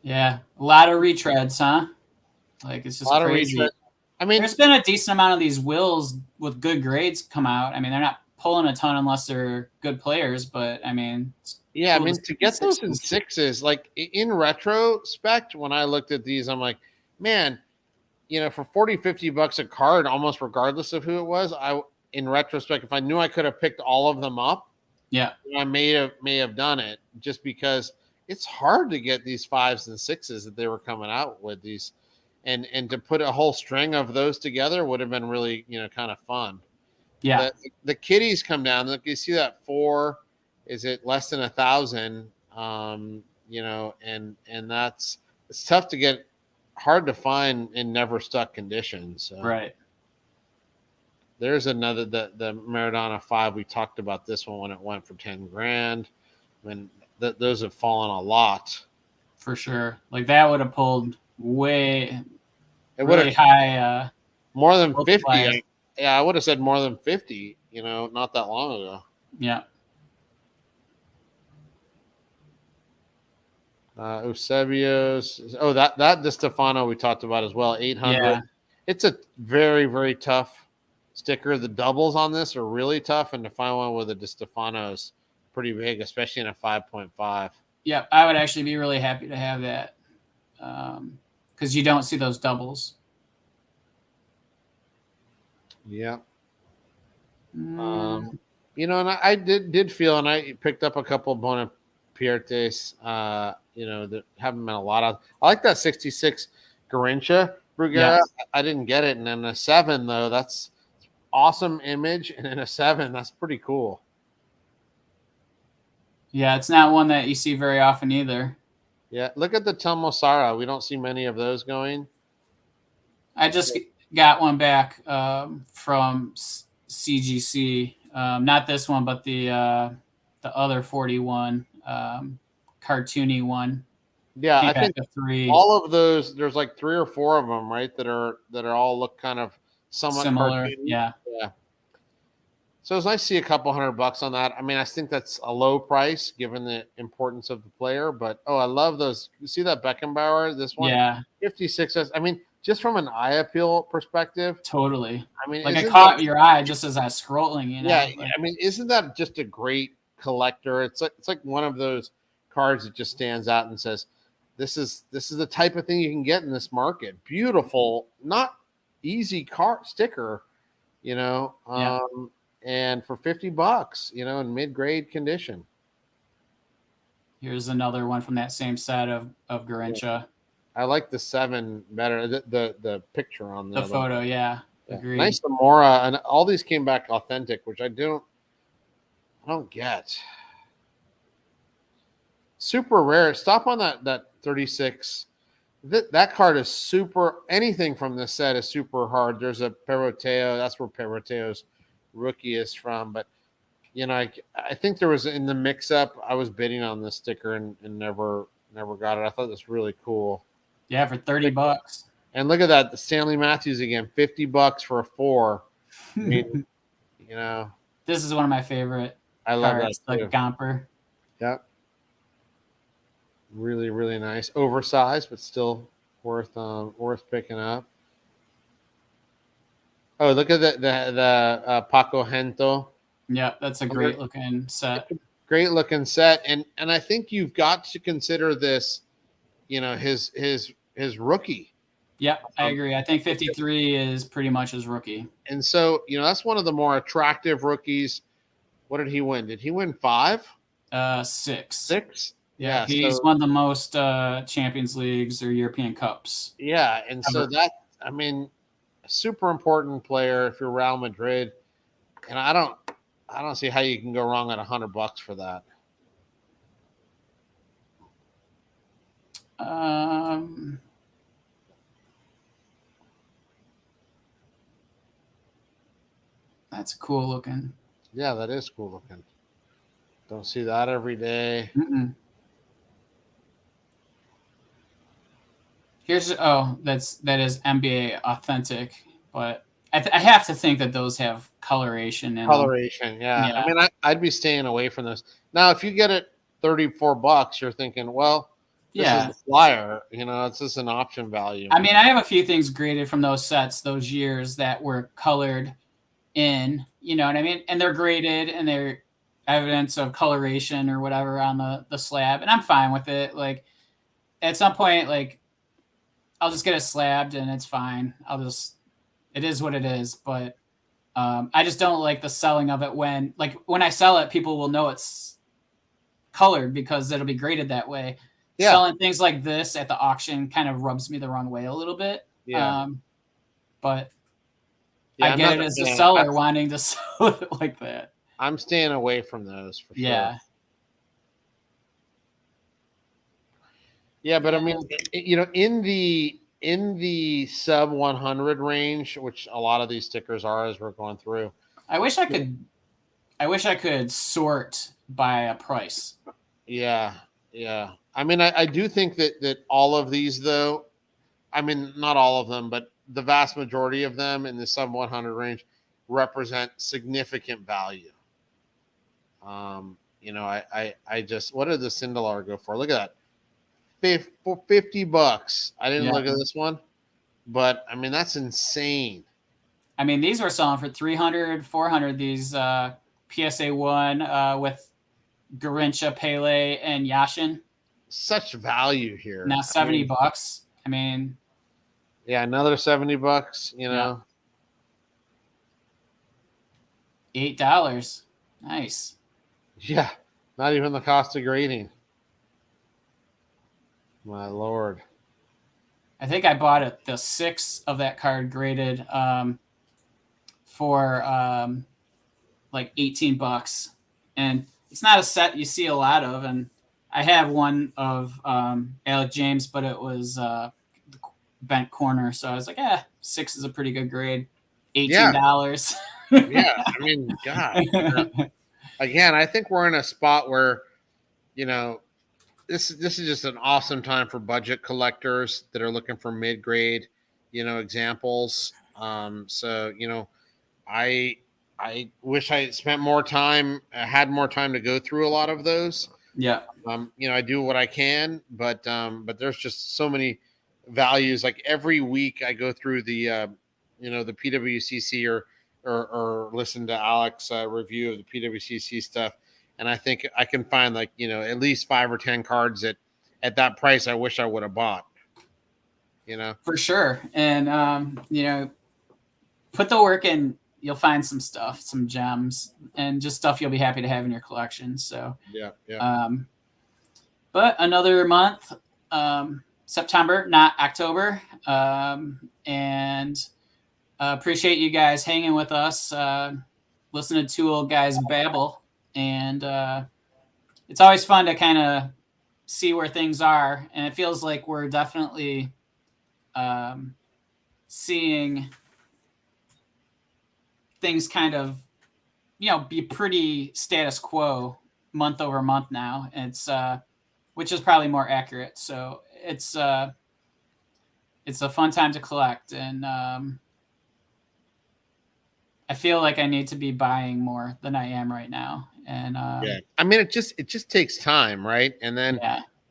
Speaker 1: Yeah, a lot of retreads, huh? Like, it's just crazy.
Speaker 2: I mean,
Speaker 1: there's been a decent amount of these wills with good grades come out. I mean, they're not pulling a ton unless they're good players, but I mean,
Speaker 2: yeah, cool, I mean, to get those in 6s, like in retrospect, when I looked at these, I'm like, man, for $40-$50 a card, almost regardless of who it was, in retrospect, if I knew I could have picked all of them up,
Speaker 1: yeah,
Speaker 2: I may have done it, just because it's hard to get these 5s and 6s that they were coming out with these, and to put a whole string of those together would have been really kind of fun.
Speaker 1: Yeah,
Speaker 2: the kitties come down. Look, you see that 4 is it less than 1,000? And it's tough to get, hard to find in never stuck conditions. So.
Speaker 1: Right.
Speaker 2: There's another, the Maradona 5. We talked about this one when it went for $10,000. I mean, those have fallen a lot.
Speaker 1: For sure. Like, that would have pulled really high.
Speaker 2: More than 50. Yeah, I would have said more than 50, not that long ago.
Speaker 1: Yeah.
Speaker 2: Eusebio's. Oh, that Di Stefano we talked about as well. 800.
Speaker 1: Yeah.
Speaker 2: It's a very, very tough sticker. The doubles on this are really tough, and to find one with a Di Stefano is pretty big, especially in a 5.5.
Speaker 1: Yeah, I would actually be really happy to have that, because you don't see those doubles.
Speaker 2: Yeah. And I did feel, and I picked up a couple of Bonapiertes, that haven't been a lot of. I like that 66 Garincha Bruguera.
Speaker 1: Yes.
Speaker 2: I didn't get it, and then a 7 though, that's awesome image, and then a 7, that's pretty cool.
Speaker 1: Yeah, it's not one that you see very often either.
Speaker 2: Yeah, look at the Tomosara. We don't see many of those going.
Speaker 1: I just got one back from CGC. Not this one, but the other 41, cartoony one.
Speaker 2: Yeah, I think 3. All of those. There's like 3 or 4 of them, right? That are all look kind of somewhat
Speaker 1: similar.
Speaker 2: cartoony.
Speaker 1: Yeah.
Speaker 2: So it's nice to see a couple $100 on that. I mean, I think that's a low price given the importance of the player. But I love those. You see that Beckenbauer? This one,
Speaker 1: Yeah,
Speaker 2: 56. I mean, just from an eye appeal perspective,
Speaker 1: totally.
Speaker 2: I mean,
Speaker 1: Like it
Speaker 2: isn't
Speaker 1: caught
Speaker 2: that?
Speaker 1: your eye just as I was scrolling,
Speaker 2: Yeah,
Speaker 1: like
Speaker 2: I mean, isn't that just a great collector? It's like one of those cards that just stands out and says, "This is the type of thing you can get in this market. Beautiful, not easy card sticker, you know."
Speaker 1: yeah.
Speaker 2: And for $50, in mid-grade condition.
Speaker 1: Here's another one from that same set of Garincha.
Speaker 2: I like the 7 better. The picture on the
Speaker 1: The
Speaker 2: other
Speaker 1: photo,
Speaker 2: one.
Speaker 1: yeah.
Speaker 2: Yeah.
Speaker 1: Agreed.
Speaker 2: Nice Amora, and all these came back authentic, which I don't get. Super rare. Stop on that 36. That card is super. Anything from this set is super hard. There's a Peroteo. That's where Peroteo's rookie is from. But I think there was in the mix-up. I was bidding on this sticker and never got it. I thought it was really cool.
Speaker 1: Yeah, for $30.
Speaker 2: And look at that, the Stanley Matthews again, $50 for a 4. I mean,
Speaker 1: This is one of my favorite
Speaker 2: I love
Speaker 1: cards,
Speaker 2: that
Speaker 1: the
Speaker 2: too.
Speaker 1: Gomper.
Speaker 2: Yep. Really, really nice. Oversized, but still worth picking up. Oh, look at the Paco Gento.
Speaker 1: Yeah, that's a great looking set.
Speaker 2: Great looking set, and I think you've got to consider this, his rookie.
Speaker 1: Yeah, I agree. I think 53 is pretty much his rookie.
Speaker 2: And so, that's one of the more attractive rookies. What did he win? Did he win 5?
Speaker 1: 6.
Speaker 2: 6?
Speaker 1: Yeah, he's won the most Champions Leagues or European Cups.
Speaker 2: Yeah, and so that, I mean, super important player if you're Real Madrid, and I don't see how you can go wrong at $100 for that.
Speaker 1: That's cool looking.
Speaker 2: Yeah, that is cool looking. Don't see that every day.
Speaker 1: Mm-mm. That is NBA authentic, but I have to think that those have coloration in
Speaker 2: Coloration, yeah. I mean, I'd be staying away from this. Now, if you get it $34, you're thinking, well, this is the flyer. It's just an option value.
Speaker 1: I mean, I have a few things graded from those sets, those years that were colored in. You know what I mean? And they're graded, and they're evidence of coloration or whatever on the slab, and I'm fine with it. Like at some point, like I'll just get it slabbed and it's fine. It is what it is. But I just don't like the selling of it when I sell it, people will know it's colored because it'll be graded that way. Yeah. Selling things like this at the auction kind of rubs me the wrong way a little bit.
Speaker 2: Yeah.
Speaker 1: But I get it as a seller wanting to sell it like that.
Speaker 2: I'm staying away from those for sure.
Speaker 1: Yeah.
Speaker 2: Yeah, but I mean, in the sub 100 range, which a lot of these stickers are as we're going through.
Speaker 1: I wish I could sort by a price.
Speaker 2: Yeah. I mean, I do think that all of these, though, I mean, not all of them, but the vast majority of them in the sub 100 range represent significant value. I just, what did the Sindelar go for? Look at that. For $50. I didn't look at this one, but I mean, that's insane.
Speaker 1: I mean, these were selling for 300, 400, these PSA 1 with Garincha, Pele, and Yashin.
Speaker 2: Such value here.
Speaker 1: Now $70. I mean,
Speaker 2: yeah, another $70,
Speaker 1: $8. Nice.
Speaker 2: Yeah, not even the cost of grading. My Lord.
Speaker 1: I think I bought it the 6 of that card graded for like $18. And it's not a set you see a lot of. And I have one of Alec James, but it was the bent corner. So I was like, 6 is a pretty good grade. $18.
Speaker 2: Yeah, I mean, God. Again, I think we're in a spot where, this is just an awesome time for budget collectors that are looking for mid-grade, examples. So, I I wish I spent more time, had more time to go through a lot of those.
Speaker 1: Yeah.
Speaker 2: I do what I can, but there's just so many values. Like every week, I go through the PWCC or listen to Alex review of the PWCC stuff, and I think I can find at least 5 or 10 cards at that price. I wish I would have bought.
Speaker 1: For sure, and put the work in. You'll find some stuff, some gems, and just stuff you'll be happy to have in your collection. So
Speaker 2: yeah.
Speaker 1: But another month, September, not October. And appreciate you guys hanging with us, listening to two old guys babble. And it's always fun to kind of see where things are. And it feels like we're definitely seeing things kind of, be pretty status quo month over month now. It's which is probably more accurate. So it's a fun time to collect, and I feel like I need to be buying more than I am right now. And
Speaker 2: Yeah, I mean, it just takes time, right? And then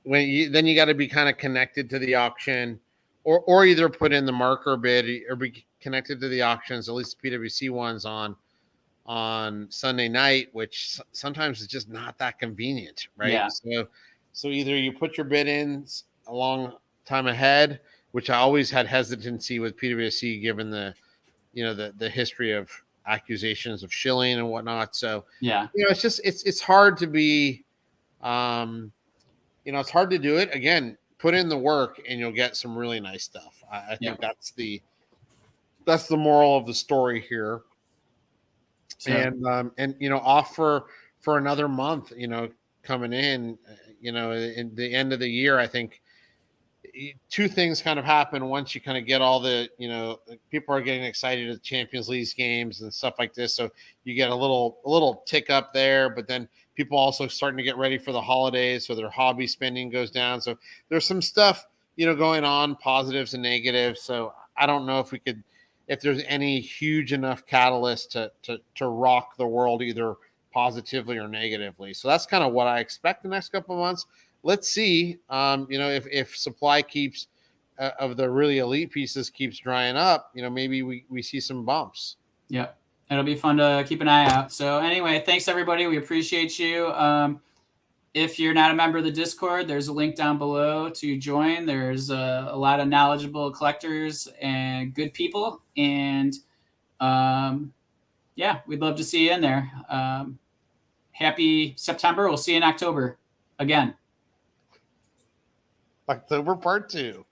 Speaker 2: then you got to be kind of connected to the auction, or either put in the marker bid or be connected to the auctions, at least the PWC ones on Sunday night, which sometimes is just not that convenient, right?
Speaker 1: Yeah.
Speaker 2: So either you put your bid in a long time ahead, which I always had hesitancy with PWC given the history of accusations of shilling and whatnot. So it's just it's hard to be it's hard to do it. Again, put in the work and you'll get some really nice stuff. I think that's the moral of the story here. So. And off for another month, coming in, in the end of the year, I think two things kind of happen once you kind of get all the, people are getting excited at the Champions League games and stuff like this. So you get a little tick up there, but then people also starting to get ready for the holidays. So their hobby spending goes down. So there's some stuff, going on, positives and negatives. So I don't know if there's any huge enough catalyst to rock the world either positively or negatively. So that's kind of what I expect the next couple of months. Let's see, if supply keeps of the really elite pieces keeps drying up, maybe we see some bumps.
Speaker 1: Yeah, it'll be fun to keep an eye out. So anyway, thanks everybody. We appreciate you. If you're not a member of the Discord, there's a link down below to join. There's a lot of knowledgeable collectors and good people. And we'd love to see you in there. Happy September. We'll see you in October again.
Speaker 2: October part 2.